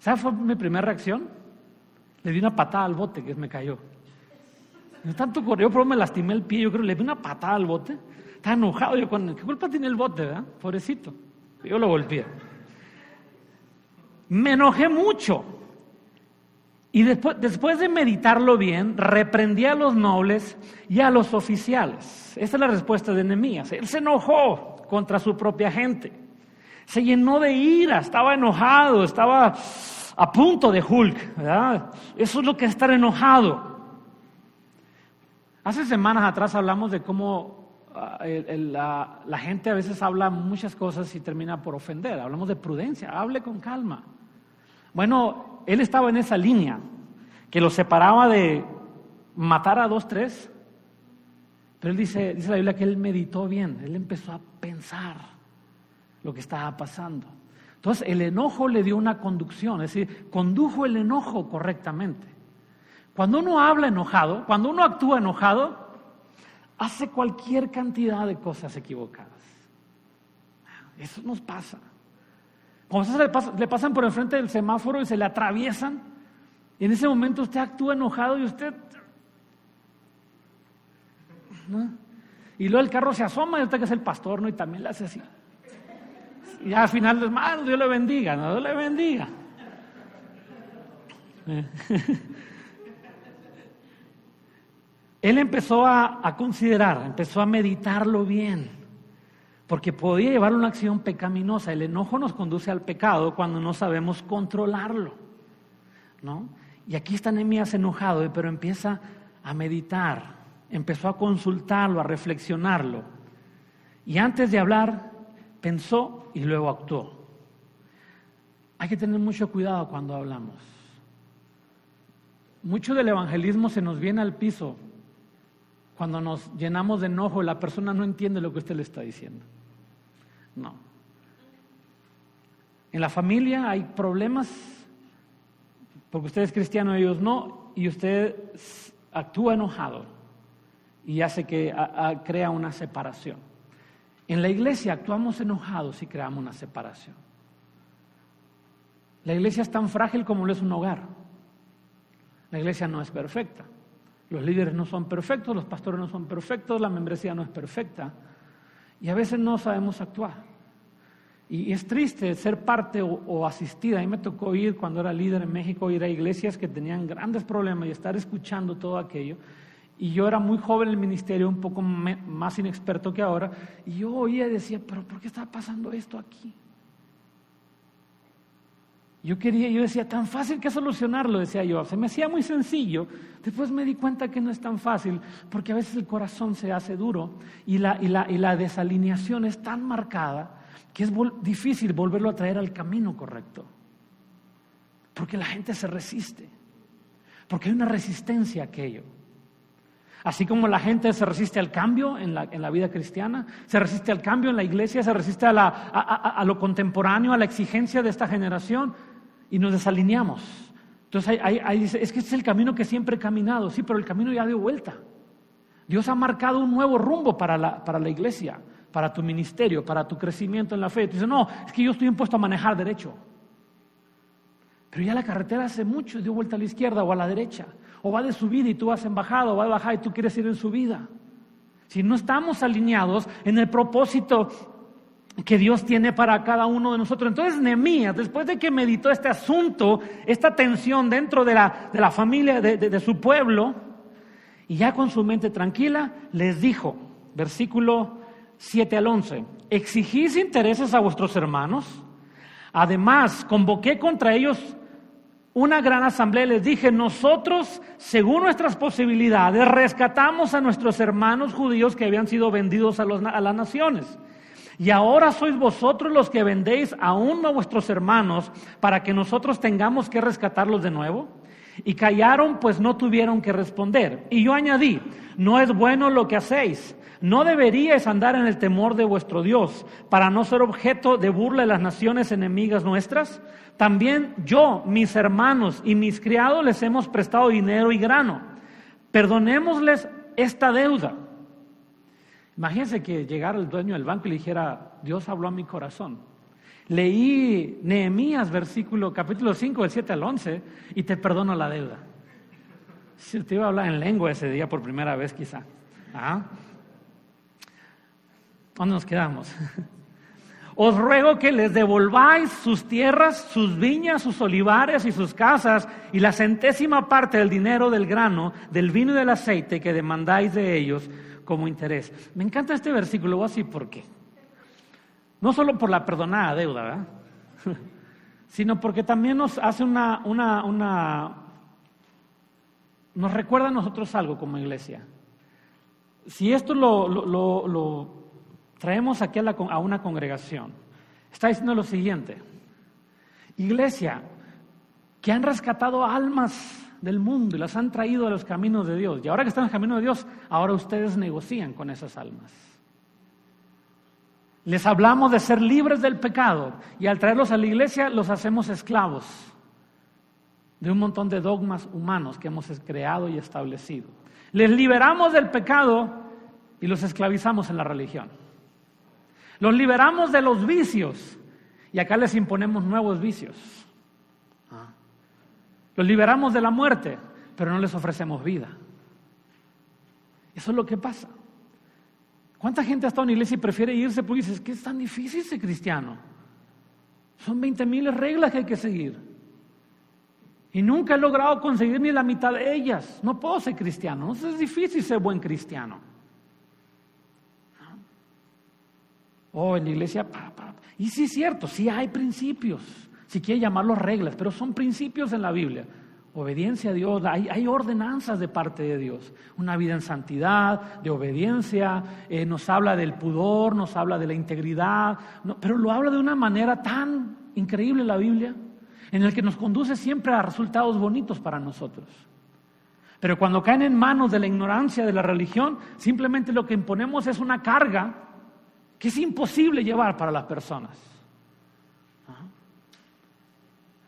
¿sabe fue mi primera reacción? Le di una patada al bote que me cayó. No tanto corrió, pero me lastimé el pie. Yo creo que le di una patada al bote. Estaba enojado. Yo, ¿qué culpa tiene el bote, verdad? Pobrecito. Yo lo golpeé. Me enojé mucho. Y después de meditarlo bien, reprendí a los nobles y a los oficiales. Esta es la respuesta de Nehemías. Él se enojó contra su propia gente. Se llenó de ira, estaba enojado, estaba a punto de Hulk, ¿verdad? Eso es lo que es estar enojado. Hace semanas atrás hablamos de cómo la gente a veces habla muchas cosas y termina por ofender. Hablamos de prudencia, hable con calma. Bueno, él estaba en esa línea que lo separaba de matar a 2, 3. Pero él dice la Biblia que él meditó bien, él empezó a pensar lo que estaba pasando. Entonces el enojo le dio una conducción, es decir, condujo el enojo correctamente. Cuando uno habla enojado, cuando uno actúa enojado, hace cualquier cantidad de cosas equivocadas. Eso nos pasa. Cuando ustedes le pasan por enfrente del semáforo y se le atraviesan, y en ese momento usted actúa enojado y usted, ¿no? Y luego el carro se asoma y usted que es el pastor, ¿no? Y también le hace así. Y al final, hermano, Dios le bendiga, ¿no? Dios le bendiga. Él empezó a considerar, empezó a meditarlo bien, porque podía llevar una acción pecaminosa. El enojo nos conduce al pecado cuando no sabemos controlarlo, ¿no? Y aquí está Nehemías enojado, pero empieza a meditar, empezó a consultarlo, a reflexionarlo. Y antes de hablar, pensó y luego actuó. Hay que tener mucho cuidado cuando hablamos. Mucho del evangelismo se nos viene al piso cuando nos llenamos de enojo y la persona no entiende lo que usted le está diciendo. No. En la familia hay problemas porque usted es cristiano y ellos no, y usted actúa enojado y hace que crea una separación. En la iglesia actuamos enojados y creamos una separación. La iglesia es tan frágil como lo es un hogar. La iglesia no es perfecta. Los líderes no son perfectos, los pastores no son perfectos, la membresía no es perfecta. Y a veces no sabemos actuar. Y es triste ser parte o asistir. A mí me tocó ir, cuando era líder en México, ir a iglesias que tenían grandes problemas y estar escuchando todo aquello. Y yo era muy joven en el ministerio, un poco más inexperto que ahora, y yo oía y decía, pero ¿por qué está pasando esto aquí? Yo decía, tan fácil que solucionarlo, decía yo. Se me hacía muy sencillo. Después me di cuenta que no es tan fácil, porque a veces el corazón se hace duro y la desalineación es tan marcada que es difícil volverlo a traer al camino correcto. Porque la gente se resiste. Porque hay una resistencia a aquello. Así como la gente se resiste al cambio en la vida cristiana, se resiste al cambio en la iglesia, se resiste a lo contemporáneo, a la exigencia de esta generación, y nos desalineamos. Entonces ahí dice, es que este es el camino que siempre he caminado. Sí, pero el camino ya dio vuelta. Dios ha marcado un nuevo rumbo para la iglesia, para tu ministerio, para tu crecimiento en la fe. Tú dices, no, es que yo estoy impuesto a manejar derecho. Pero ya la carretera hace mucho dio vuelta a la izquierda o a la derecha. O va de subida y tú vas en bajada, o va de bajada y tú quieres ir en subida. Si no estamos alineados en el propósito que Dios tiene para cada uno de nosotros. Entonces Nehemías, después de que meditó este asunto, esta tensión dentro de la familia, de su pueblo, y ya con su mente tranquila, les dijo, versículo 7 al 11, ¿exigís intereses a vuestros hermanos? Además, convoqué contra ellos una gran asamblea y les dije, nosotros, según nuestras posibilidades, rescatamos a nuestros hermanos judíos que habían sido vendidos a las naciones. Y ahora sois vosotros los que vendéis aún a vuestros hermanos para que nosotros tengamos que rescatarlos de nuevo. Y callaron, pues no tuvieron que responder. Y yo añadí, no es bueno lo que hacéis. No deberíais andar en el temor de vuestro Dios para no ser objeto de burla de las naciones enemigas nuestras. También yo, mis hermanos y mis criados les hemos prestado dinero y grano. Perdonémosles esta deuda. Imagínense que llegara el dueño del banco y le dijera, Dios habló a mi corazón. Leí Nehemías, capítulo 5, del 7 al 11, y te perdono la deuda. Si te iba a hablar en lengua ese día por primera vez quizá. ¿Dónde nos quedamos? Os ruego que les devolváis sus tierras, sus viñas, sus olivares y sus casas, y la 100ª parte del dinero del grano, del vino y del aceite que demandáis de ellos como interés. Me encanta este versículo, voy a decir por qué. No solo por la perdonada deuda, ¿verdad? Sino porque también nos hace nos recuerda a nosotros algo como iglesia. Si esto lo traemos aquí a una congregación, está diciendo lo siguiente: iglesia, que han rescatado almas del mundo y las han traído a los caminos de Dios, y ahora que están en el camino de Dios, ahora ustedes negocian con esas almas. Les hablamos de ser libres del pecado, y al traerlos a la iglesia los hacemos esclavos de un montón de dogmas humanos que hemos creado y establecido. Les liberamos del pecado y los esclavizamos en la religión. Los liberamos de los vicios y acá les imponemos nuevos vicios. Los liberamos de la muerte, pero no les ofrecemos vida. Eso es lo que pasa. ¿Cuánta gente ha estado en la iglesia y prefiere irse porque dice, es que es tan difícil ser cristiano? Son 20,000 reglas que hay que seguir. Y nunca he logrado conseguir ni la mitad de ellas. No puedo ser cristiano. Entonces es difícil ser buen cristiano. En la iglesia, y sí es cierto, sí hay principios, si quiere llamarlos reglas, pero son principios en la Biblia. Obediencia a Dios, hay ordenanzas de parte de Dios, una vida en santidad, de obediencia, nos habla del pudor, nos habla de la integridad, pero lo habla de una manera tan increíble la Biblia, en el que nos conduce siempre a resultados bonitos para nosotros. Pero cuando caen en manos de la ignorancia de la religión, simplemente lo que imponemos es una carga que es imposible llevar para las personas.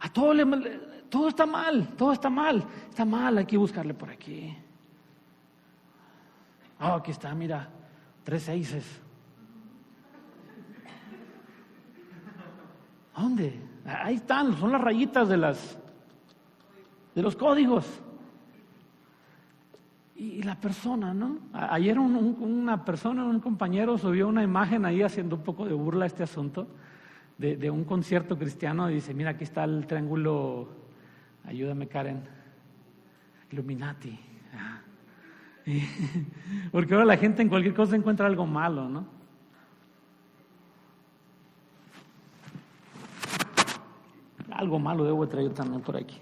A todo está mal, hay que buscarle por aquí. Aquí está, mira, 3 6. ¿Dónde? Ahí están, son las rayitas de los códigos. Y la persona, ¿no? Ayer un compañero subió una imagen ahí haciendo un poco de burla a este asunto de un concierto cristiano y dice, mira, aquí está el triángulo, ayúdame Karen, Illuminati. Porque ahora la gente en cualquier cosa encuentra algo malo, ¿no? algo malo debo traer también por aquí.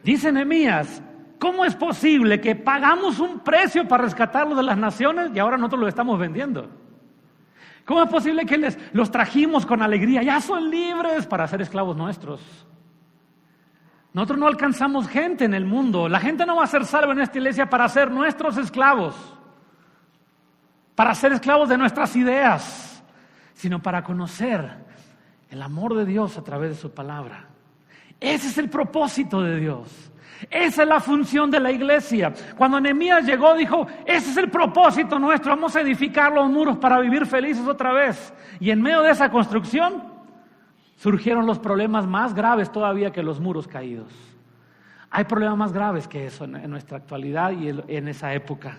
Dice Nehemías, ¿cómo es posible que pagamos un precio para rescatarlos de las naciones y ahora nosotros los estamos vendiendo? ¿Cómo es posible que los trajimos con alegría? Ya son libres para ser esclavos nuestros. Nosotros no alcanzamos gente en el mundo. La gente no va a ser salva en esta iglesia para ser nuestros esclavos, para ser esclavos de nuestras ideas, sino para conocer el amor de Dios a través de su palabra. Ese es el propósito de Dios. Esa es la función de la iglesia. Cuando Nehemías llegó, dijo, ese es el propósito nuestro, vamos a edificar los muros para vivir felices otra vez. Y en medio de esa construcción surgieron los problemas más graves todavía que los muros caídos. Hay problemas más graves que eso en nuestra actualidad y en esa época.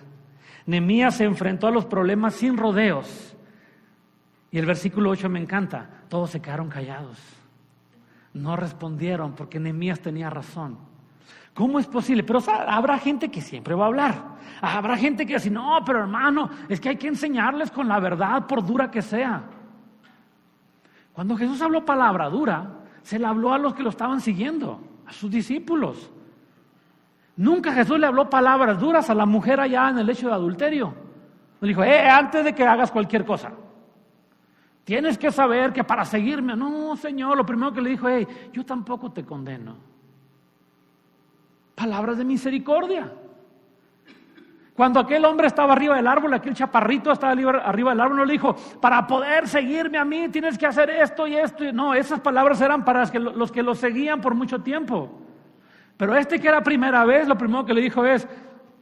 Nehemías se enfrentó a los problemas sin rodeos. Y el versículo 8 me encanta, todos se quedaron callados. No respondieron porque Nehemías tenía razón. ¿Cómo es posible? Pero habrá gente que siempre va a hablar. Habrá gente que dice, no, pero hermano, es que hay que enseñarles con la verdad, por dura que sea. Cuando Jesús habló palabra dura, se le habló a los que lo estaban siguiendo, a sus discípulos. Nunca Jesús le habló palabras duras a la mujer allá en el hecho de adulterio. Le dijo, antes de que hagas cualquier cosa, tienes que saber que para seguirme, no, Señor, lo primero que le dijo, yo tampoco te condeno. Palabras de misericordia. Cuando aquel hombre estaba arriba del árbol, aquel chaparrito estaba arriba del árbol, no le dijo, para poder seguirme a mí tienes que hacer esto y esto. No, esas palabras eran para los que lo seguían por mucho tiempo. Pero que era primera vez, lo primero que le dijo es,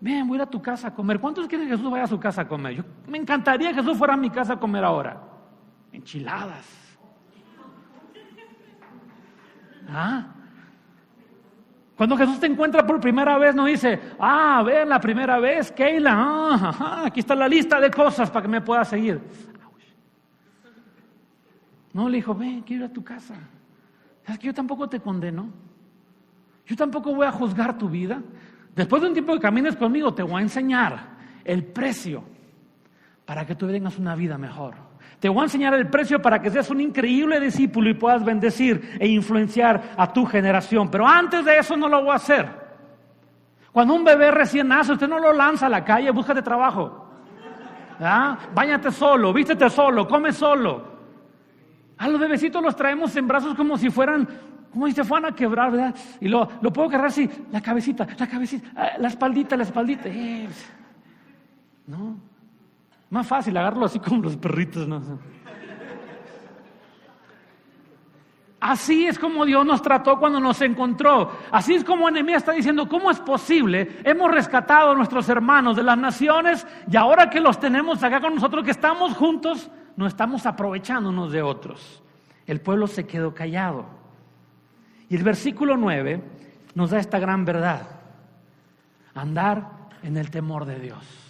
ven, voy a ir a tu casa a comer. ¿Cuántos quieren que Jesús vaya a su casa a comer? Me encantaría que Jesús fuera a mi casa a comer ahora. Enchiladas. Cuando Jesús te encuentra por primera vez, no dice, ven la primera vez, Keila, aquí está la lista de cosas para que me puedas seguir. No, le dijo, ven, quiero ir a tu casa. ¿Sabes que yo tampoco te condeno? Yo tampoco voy a juzgar tu vida. Después de un tiempo que camines conmigo, te voy a enseñar el precio para que tú tengas una vida mejor. Te voy a enseñar el precio para que seas un increíble discípulo y puedas bendecir e influenciar a tu generación. Pero antes de eso no lo voy a hacer. Cuando un bebé recién nace, usted no lo lanza a la calle, búscate trabajo. Báñate solo, vístete solo, come solo. A los bebecitos los traemos en brazos como si se fueran a quebrar, ¿verdad? Y lo puedo agarrar así, la cabecita, la espaldita. No. Más fácil agarrarlo así como los perritos, ¿no? Así es como Dios nos trató cuando nos encontró. Así es como Nehemías está diciendo, ¿cómo es posible? Hemos rescatado a nuestros hermanos de las naciones y ahora que los tenemos acá con nosotros, que estamos juntos, no estamos aprovechando unos de otros. El pueblo se quedó callado. Y el versículo 9 nos da esta gran verdad. Andar en el temor de Dios.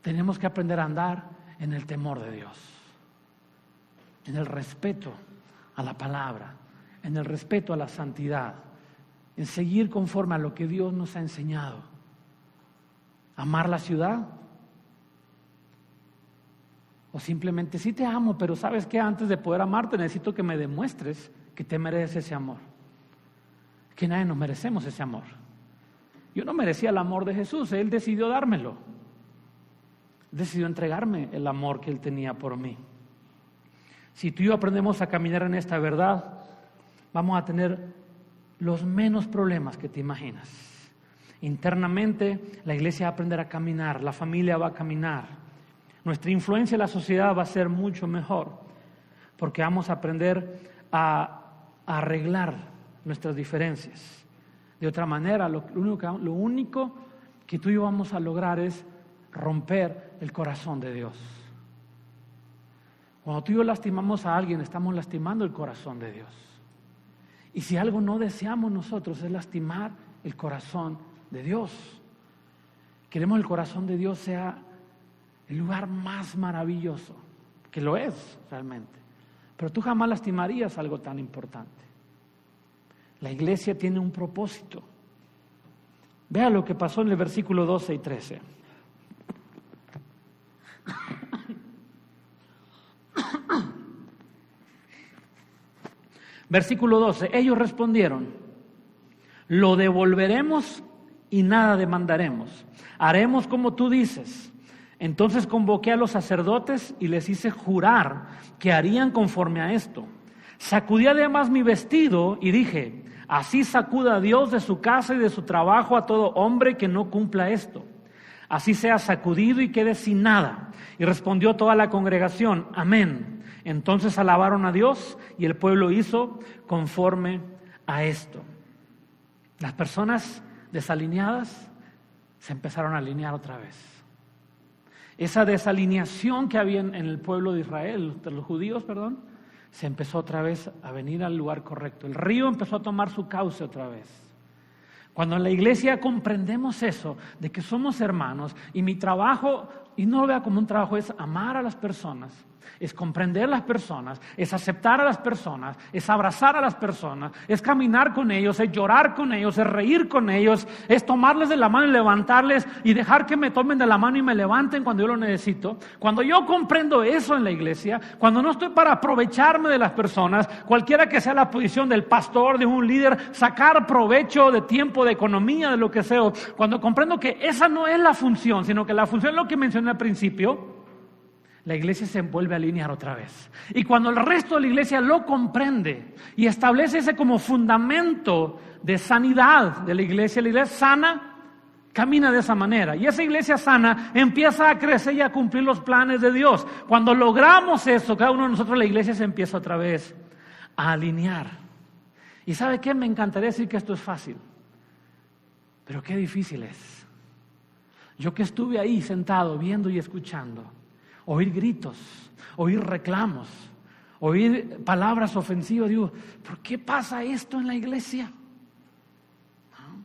Tenemos que aprender a andar en el temor de Dios, en el respeto a la palabra, en el respeto a la santidad, en seguir conforme a lo que Dios nos ha enseñado. Amar la ciudad, o simplemente sí te amo, pero sabes que antes de poder amarte necesito que me demuestres que te mereces ese amor, que nadie nos merecemos ese amor. Yo no merecía el amor de Jesús, Él decidió dármelo. Decidió entregarme el amor que Él tenía por mí. Si tú y yo aprendemos a caminar en esta verdad, vamos a tener los menos problemas que te imaginas. Internamente, la iglesia va a aprender a caminar, la familia va a caminar. Nuestra influencia en la sociedad va a ser mucho mejor, porque vamos a aprender a arreglar nuestras diferencias. De otra manera, lo único que tú y yo vamos a lograr es romper el corazón de Dios. Cuando tú y yo lastimamos a alguien, estamos lastimando el corazón de Dios. Y si algo no deseamos nosotros es lastimar el corazón de Dios. Queremos el corazón de Dios sea el lugar más maravilloso, que lo es realmente. Pero tú jamás lastimarías algo tan importante. La iglesia tiene un propósito. Vea lo que pasó en el versículo 12 y 13. Versículo 12, ellos respondieron: lo devolveremos y nada demandaremos. Haremos como tú dices. Entonces convoqué a los sacerdotes y les hice jurar que harían conforme a esto. Sacudí además mi vestido y dije: así sacuda Dios de su casa y de su trabajo a todo hombre que no cumpla esto. Así sea sacudido y quede sin nada. Y respondió toda la congregación: amén. Entonces alabaron a Dios y el pueblo hizo conforme a esto. Las personas desalineadas se empezaron a alinear otra vez. Esa desalineación que había en el pueblo de Israel, de los judíos, se empezó otra vez a venir al lugar correcto. El río empezó a tomar su cauce otra vez. Cuando en la iglesia comprendemos eso, de que somos hermanos, y mi trabajo, y no lo vea como un trabajo, es amar a las personas, es comprender a las personas, es aceptar a las personas, es abrazar a las personas, es caminar con ellos, es llorar con ellos, es reír con ellos, es tomarles de la mano y levantarles y dejar que me tomen de la mano y me levanten cuando yo lo necesito. Cuando yo comprendo eso en la iglesia, cuando no estoy para aprovecharme de las personas, cualquiera que sea la posición del pastor, de un líder, sacar provecho de tiempo, de economía, de lo que sea, cuando comprendo que esa no es la función, sino que la función es lo que mencioné al principio, la iglesia se vuelve a alinear otra vez. Y cuando el resto de la iglesia lo comprende y establece ese como fundamento de sanidad de la iglesia sana camina de esa manera. Y esa iglesia sana empieza a crecer y a cumplir los planes de Dios. Cuando logramos eso, cada uno de nosotros, la iglesia se empieza otra vez a alinear. ¿Y sabe qué? Me encantaría decir que esto es fácil, pero qué difícil es. Yo que estuve ahí sentado viendo y escuchando, oír gritos, oír reclamos, oír palabras ofensivas, digo, ¿por qué pasa esto en la iglesia? ¿No?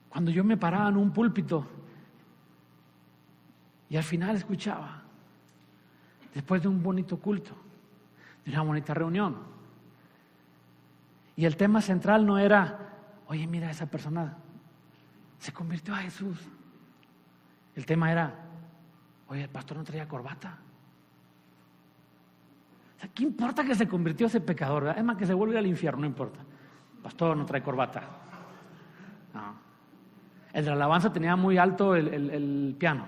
Cuando yo me paraba en un púlpito y al final escuchaba, después de un bonito culto, de una bonita reunión, y el tema central no era: oye, mira, esa persona se convirtió a Jesús. El tema era: oye, el pastor no traía corbata. O sea, ¿qué importa que se convirtió ese pecador? ¿Verdad? Es más, que se vuelve al infierno, no importa. El pastor no trae corbata. No. El de la alabanza tenía muy alto el piano.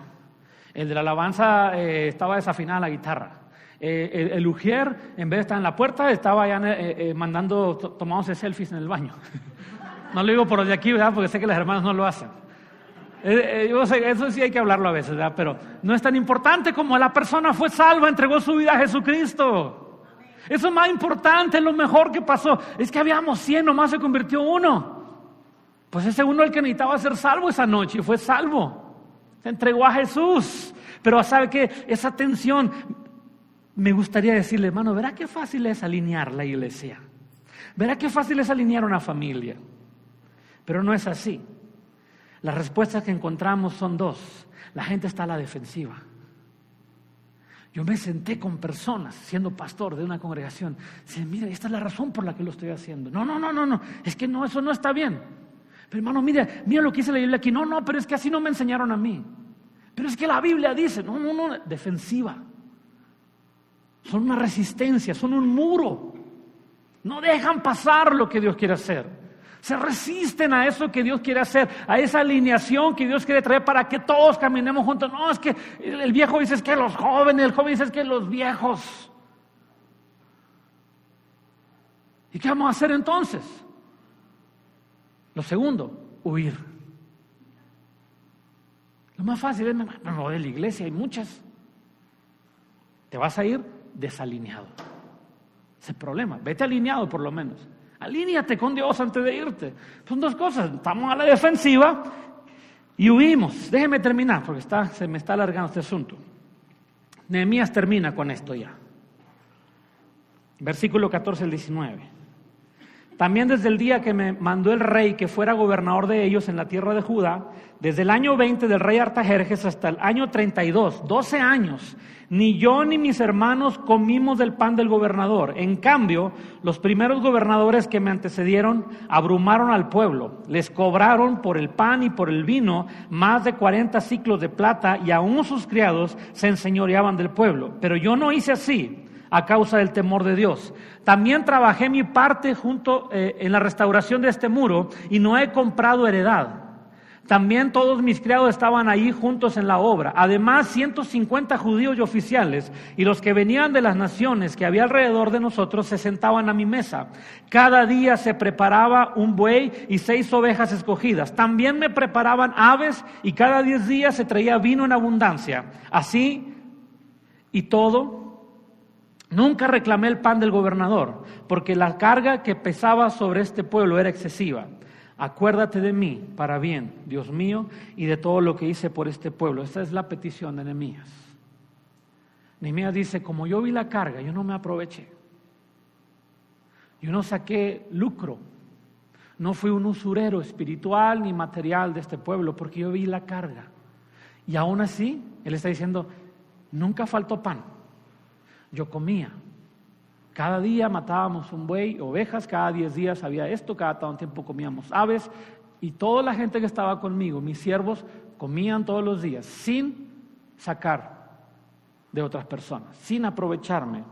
El de la alabanza estaba desafinada la guitarra. El ujier, en vez de estar en la puerta, estaba ya tomándose selfies en el baño. No lo digo por los de aquí, ¿verdad? Porque sé que las hermanas no lo hacen. Yo sé, eso sí hay que hablarlo a veces, ¿verdad? Pero no es tan importante como la persona fue salva, entregó su vida a Jesucristo. Eso es más importante, es lo mejor que pasó. Es que habíamos 100, nomás se convirtió uno. Pues ese uno el que necesitaba ser salvo esa noche y fue salvo. Se entregó a Jesús. Pero ¿sabe qué? Esa tensión, me gustaría decirle, hermano, ¿verá qué fácil es alinear la iglesia? ¿Verá qué fácil es alinear una familia? Pero no es así. Las respuestas que encontramos son dos. La gente está a la defensiva. Yo me senté con personas, siendo pastor de una congregación. Dice, mira, esta es la razón por la que lo estoy haciendo. No. Es que no, eso no está bien. Pero hermano, mira lo que dice la Biblia aquí. No, pero es que así no me enseñaron a mí. Pero es que la Biblia dice, no, defensiva. Son una resistencia, son un muro. No dejan pasar lo que Dios quiere hacer. Se resisten a eso que Dios quiere hacer, a esa alineación que Dios quiere traer para que todos caminemos juntos. No, es que el viejo dice es que los jóvenes, el joven dice es que los viejos. ¿Y qué vamos a hacer entonces? Lo segundo, huir. Lo más fácil es, no, de la iglesia hay muchas. Te vas a ir desalineado. Ese es el problema. Vete alineado por lo menos. Alíñate con Dios antes de irte. Son dos cosas. Estamos a la defensiva y huimos. Déjeme terminar porque se me está alargando este asunto. Nehemías termina con esto ya. Versículo 14 al 19. También desde el día que me mandó el rey que fuera gobernador de ellos en la tierra de Judá, desde el año 20 del rey Artajerjes hasta el año 32, 12 años, ni yo ni mis hermanos comimos del pan del gobernador. En cambio, los primeros gobernadores que me antecedieron abrumaron al pueblo. Les cobraron por el pan y por el vino más de 40 siclos de plata, y aún sus criados se enseñoreaban del pueblo. Pero yo no hice así, a causa del temor de Dios. También trabajé mi parte junto en la restauración de este muro, y no he comprado heredad. También todos mis criados estaban ahí juntos en la obra. Además, 150 judíos y oficiales, y los que venían de las naciones que había alrededor de nosotros se sentaban a mi mesa. Cada día se preparaba un buey y 6 ovejas escogidas. También me preparaban aves, y cada 10 días se traía vino en abundancia. Así y todo, nunca reclamé el pan del gobernador, porque la carga que pesaba sobre este pueblo era excesiva. Acuérdate de mí para bien, Dios mío, y de todo lo que hice por este pueblo. Esta es la petición de Nehemías. Nehemías dice: como yo vi la carga, yo no me aproveché. Yo no saqué lucro. No fui un usurero espiritual ni material de este pueblo, porque yo vi la carga. Y aún así, él está diciendo: nunca faltó pan. Yo comía. Cada día matábamos un buey, ovejas, cada 10 días había esto, cada tanto tiempo comíamos aves, y toda la gente que estaba conmigo, mis siervos, comían todos los días, sin sacar de otras personas, sin aprovecharme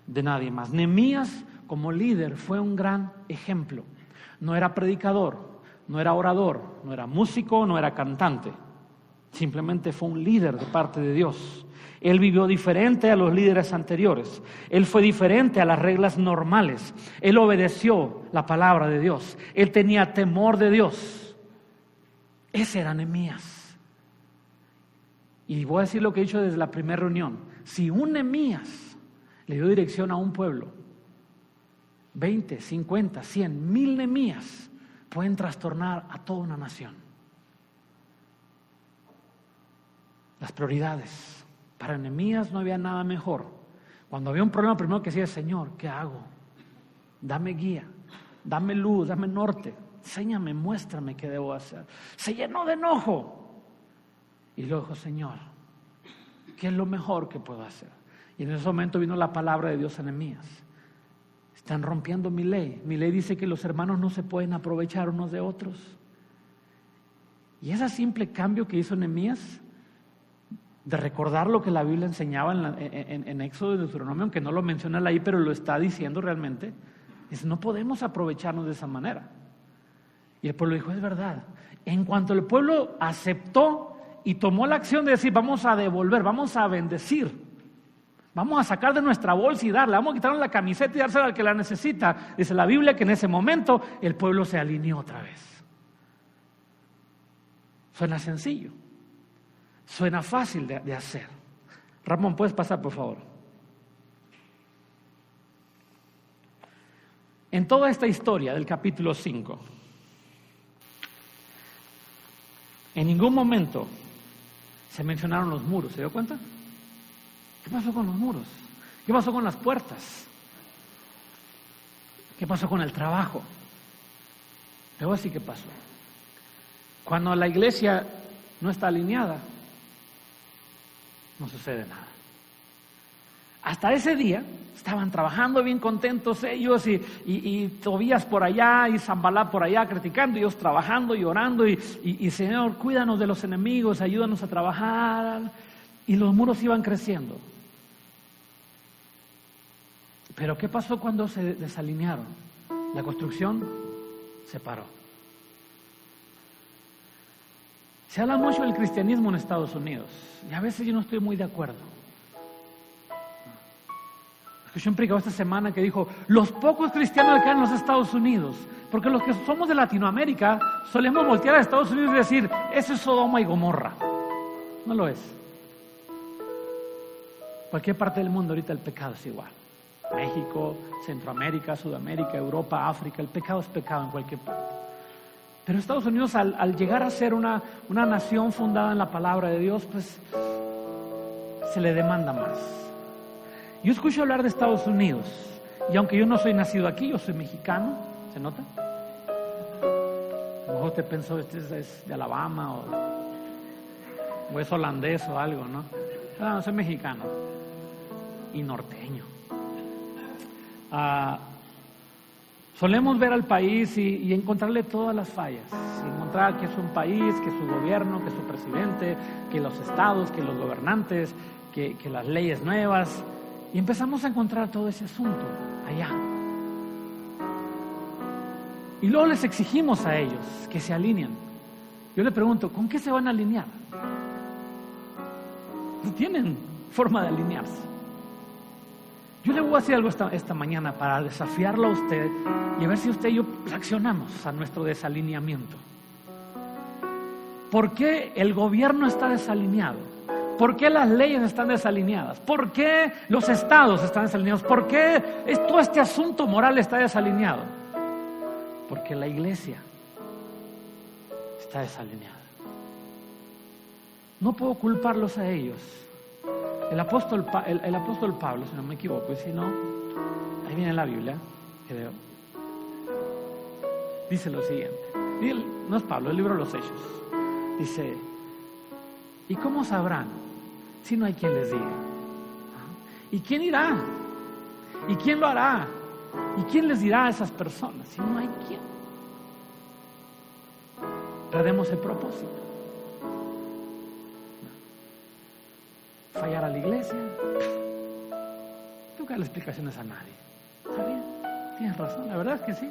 de nadie más. Nehemías, como líder, fue un gran ejemplo. No era predicador, no era orador, no era músico, no era cantante. Simplemente fue un líder de parte de Dios. Él vivió diferente a los líderes anteriores. Él fue diferente a las reglas normales. Él obedeció la palabra de Dios. Él tenía temor de Dios. Ese era Nehemías. Y voy a decir lo que he dicho desde la primera reunión. Si un Nehemías le dio dirección a un pueblo, 20, 50, 100, 1000 Nehemías pueden trastornar a toda una nación. Las prioridades. Para Nehemías no había nada mejor. Cuando había un problema, primero que decía: Señor, ¿qué hago? Dame guía, dame luz, dame norte. Enséñame, muéstrame qué debo hacer. Se llenó de enojo. Y luego dijo: Señor, ¿qué es lo mejor que puedo hacer? Y en ese momento vino la palabra de Dios a Nehemías. Están rompiendo mi ley. Mi ley dice que los hermanos no se pueden aprovechar unos de otros. Y ese simple cambio que hizo Nehemías, de recordar lo que la Biblia enseñaba en Éxodo y Deuteronomio, aunque no lo menciona ahí, pero lo está diciendo realmente, es: no podemos aprovecharnos de esa manera. Y el pueblo dijo: es verdad. En cuanto el pueblo aceptó y tomó la acción de decir: vamos a devolver, vamos a bendecir, vamos a sacar de nuestra bolsa y darle, vamos a quitarle la camiseta y dársela al que la necesita, dice la Biblia que en ese momento el pueblo se alineó otra vez. Suena sencillo. Suena fácil de hacer. Ramón, ¿puedes pasar, por favor? En toda esta historia del capítulo 5, en ningún momento se mencionaron los muros. ¿Se dio cuenta? ¿Qué pasó con los muros? ¿Qué pasó con las puertas? ¿Qué pasó con el trabajo? Luego sí que pasó. Cuando la iglesia no está alineada, no sucede nada. Hasta ese día estaban trabajando bien contentos ellos, y Tobías por allá y Sanballat por allá criticando, y ellos trabajando y orando y Señor, cuídanos de los enemigos, ayúdanos a trabajar. Y los muros iban creciendo. Pero ¿qué pasó cuando se desalinearon? La construcción se paró. Se habla mucho del cristianismo en Estados Unidos, y a veces yo no estoy muy de acuerdo. Escuché un predicador esta semana que dijo: los pocos cristianos que hay en los Estados Unidos, porque los que somos de Latinoamérica solemos voltear a Estados Unidos y decir: eso es Sodoma y Gomorra. No lo es. Cualquier parte del mundo ahorita el pecado es igual. México, Centroamérica, Sudamérica, Europa, África, el pecado es pecado en cualquier parte. Pero Estados Unidos, al llegar a ser una nación fundada en la palabra de Dios, pues se le demanda más. Yo escucho hablar de Estados Unidos, y aunque yo no soy nacido aquí, yo soy mexicano, ¿Se nota? A lo mejor usted pensó, este es de Alabama o es holandés o algo, ¿no? No, soy mexicano y norteño. Solemos ver al país y encontrarle todas las fallas. Encontrar que es un país, que su gobierno, que su presidente, que los estados, que los gobernantes, que las leyes nuevas. Y empezamos a encontrar todo ese asunto allá. Y luego les exigimos a ellos que se alineen. Yo le pregunto, ¿con qué se van a alinear? No tienen forma de alinearse. Yo le voy a decir algo esta mañana para desafiarlo a usted y a ver si usted y yo reaccionamos a nuestro desalineamiento. ¿Por qué el gobierno está desalineado? ¿Por qué las leyes están desalineadas? ¿Por qué los estados están desalineados? ¿Por qué todo este asunto moral está desalineado? Porque la iglesia está desalineada. No puedo culparlos a ellos. El apóstol Pablo, si no me equivoco, y si no, ahí viene la Biblia, creo, dice lo siguiente. No es Pablo, el libro de los Hechos. Dice, ¿y cómo sabrán si no hay quien les diga? ¿Y quién irá? ¿Y quién lo hará? ¿Y quién les dirá a esas personas si no hay quien? Perdemos el propósito. Fallar a la iglesia, nunca le explicaciones a nadie. Está bien, tienes razón, la verdad es que sí.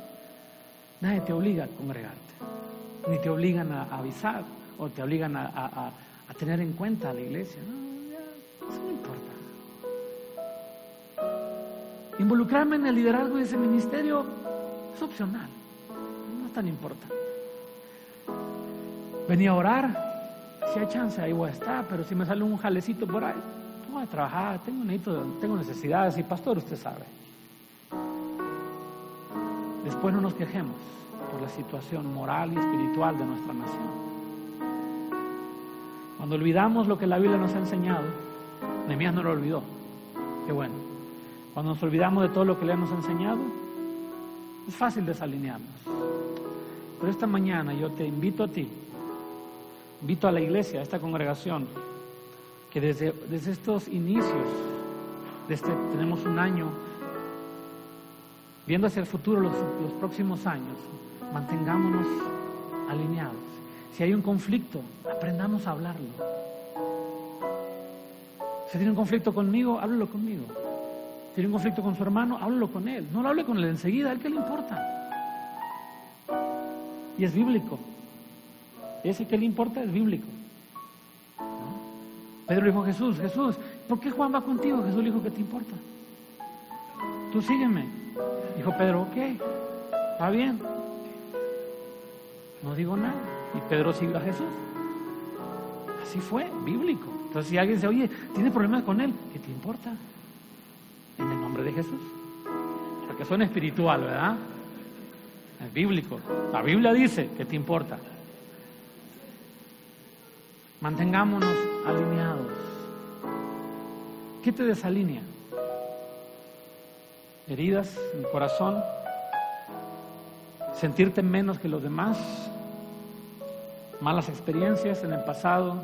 Nadie te obliga a congregarte, ni te obligan a avisar o te obligan a tener en cuenta a la iglesia. No, ya, eso no importa. Involucrarme en el liderazgo de ese ministerio es opcional, no es tan importante. Venía a orar. Si hay chance, ahí voy a estar, pero si me sale un jalecito por ahí, voy a trabajar, tengo necesidades y pastor, usted sabe. Después no nos quejemos por la situación moral y espiritual de nuestra nación. Cuando olvidamos lo que la Biblia nos ha enseñado, Nehemías no lo olvidó, qué bueno. Cuando nos olvidamos de todo lo que le nos ha enseñado, es fácil desalinearnos. Pero esta mañana yo te invito a ti, invito a la iglesia, a esta congregación, que desde estos inicios, tenemos un año, viendo hacia el futuro los próximos años, mantengámonos alineados. Si hay un conflicto, aprendamos a hablarlo. Si tiene un conflicto conmigo, háblelo conmigo. Si tiene un conflicto con su hermano, háblelo con él. No lo hable con él enseguida, ¿a él qué le importa? Y es bíblico. Ese que le importa es bíblico, ¿no? Pedro le dijo a Jesús, ¿por qué Juan va contigo? Jesús le dijo, ¿qué te importa? Tú sígueme. Dijo Pedro, ok, está bien. No digo nada. Y Pedro siguió a Jesús. Así fue, bíblico. Entonces si alguien dice, oye, ¿tiene problemas con él? ¿Qué te importa? En el nombre de Jesús. Porque suena espiritual, ¿verdad? Es bíblico. La Biblia dice, ¿qué te importa? Mantengámonos alineados. ¿Qué te desalinea? Heridas en el corazón, sentirte menos que los demás, malas experiencias en el pasado,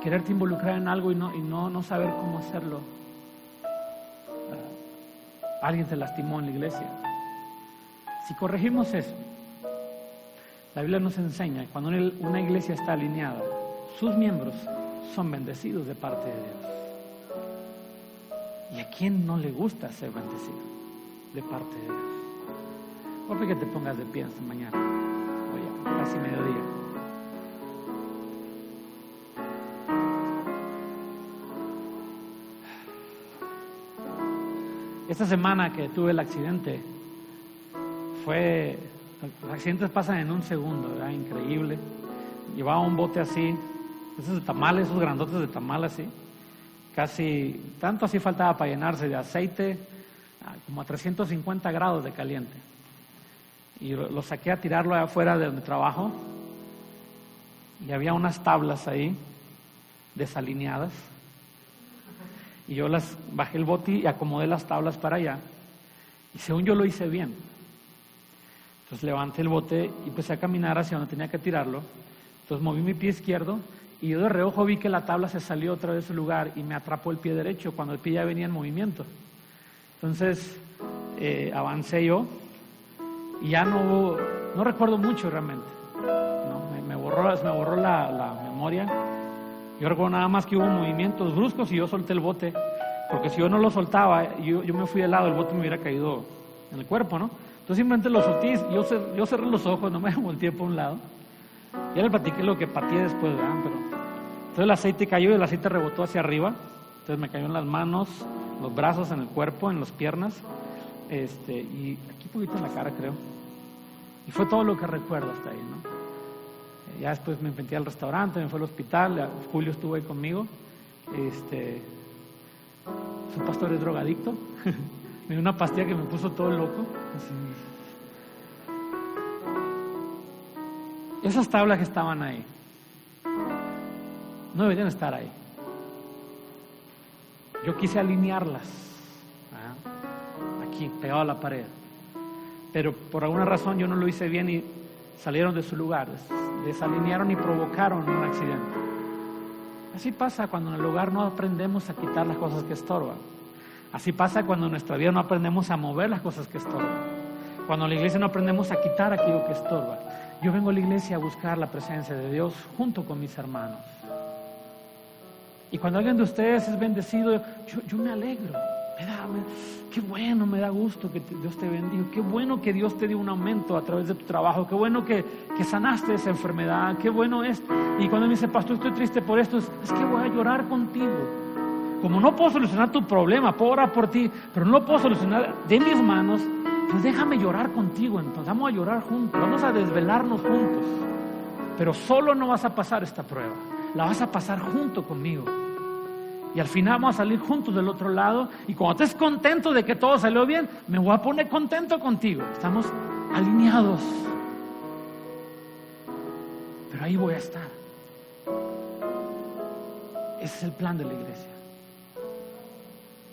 quererte involucrar en algo y no saber cómo hacerlo. Alguien te lastimó en la iglesia. Si corregimos eso, la Biblia nos enseña que cuando una iglesia está alineada, sus miembros son bendecidos de parte de Dios. ¿Y a quién no le gusta ser bendecido de parte de Dios? Por favor, que te pongas de pie esta mañana. Oye, casi mediodía. Esta semana que tuve el accidente, los accidentes pasan en un segundo, ¿verdad? Increíble. Llevaba un bote así, esos de tamales, esos grandotes de tamal así, casi, tanto así faltaba para llenarse de aceite, como a 350 grados de caliente. Y lo saqué a tirarlo afuera de donde trabajo, y había unas tablas ahí, desalineadas, y yo bajé el bote y acomodé las tablas para allá, y según yo lo hice bien. Entonces levanté el bote y empecé a caminar hacia donde tenía que tirarlo. Entonces moví mi pie izquierdo y yo de reojo vi que la tabla se salió otra vez de su lugar y me atrapó el pie derecho cuando el pie ya venía en movimiento. Entonces avancé yo y ya no recuerdo mucho realmente. ¿No? Me borró la memoria. Yo recuerdo nada más que hubo movimientos bruscos y yo solté el bote, porque si yo no lo soltaba, yo me fui de lado, el bote me hubiera caído en el cuerpo, ¿no? Entonces simplemente lo solté, yo cerré los ojos, no me volteé por un lado. Ya le platiqué lo que pateé después, ¿verdad? Pero entonces el aceite cayó y el aceite rebotó hacia arriba. Entonces me cayó en las manos, los brazos, en el cuerpo, en las piernas, y aquí un poquito en la cara, creo. Y fue todo lo que recuerdo hasta ahí, ¿no? Ya después me metí al restaurante, me fui al hospital, Julio estuvo ahí conmigo. Su pastor es drogadicto. Me dio una pastilla que me puso todo loco. Así. Esas tablas que estaban ahí no deberían estar ahí. Yo quise alinearlas, aquí, pegado a la pared, pero por alguna razón yo no lo hice bien y salieron de su lugar, desalinearon y provocaron un accidente. Así pasa cuando en el hogar no aprendemos a quitar las cosas que estorban. Así pasa cuando en nuestra vida no aprendemos a mover las cosas que estorban. Cuando en la iglesia no aprendemos a quitar aquello que estorba. Yo vengo a la iglesia a buscar la presencia de Dios junto con mis hermanos. Y cuando alguien de ustedes es bendecido, yo me alegro. Qué bueno, me da gusto que Dios te bendiga. Qué bueno que Dios te dio un aumento a través de tu trabajo. Qué bueno que sanaste esa enfermedad. Qué bueno es. Y cuando me dice, pastor, estoy triste por esto, es que voy a llorar contigo. Como no puedo solucionar tu problema, puedo orar por ti, pero no lo puedo solucionar de mis manos, pues déjame llorar contigo. Entonces vamos a llorar juntos, vamos a desvelarnos juntos. Pero solo no vas a pasar esta prueba, la vas a pasar junto conmigo. Y al final vamos a salir juntos del otro lado. Y cuando estés contento de que todo salió bien, me voy a poner contento contigo. Estamos alineados. Pero ahí voy a estar. Ese es el plan de la iglesia.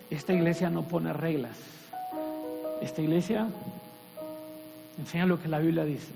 Esta iglesia no pone reglas. Esta iglesia enseña lo que la Biblia dice.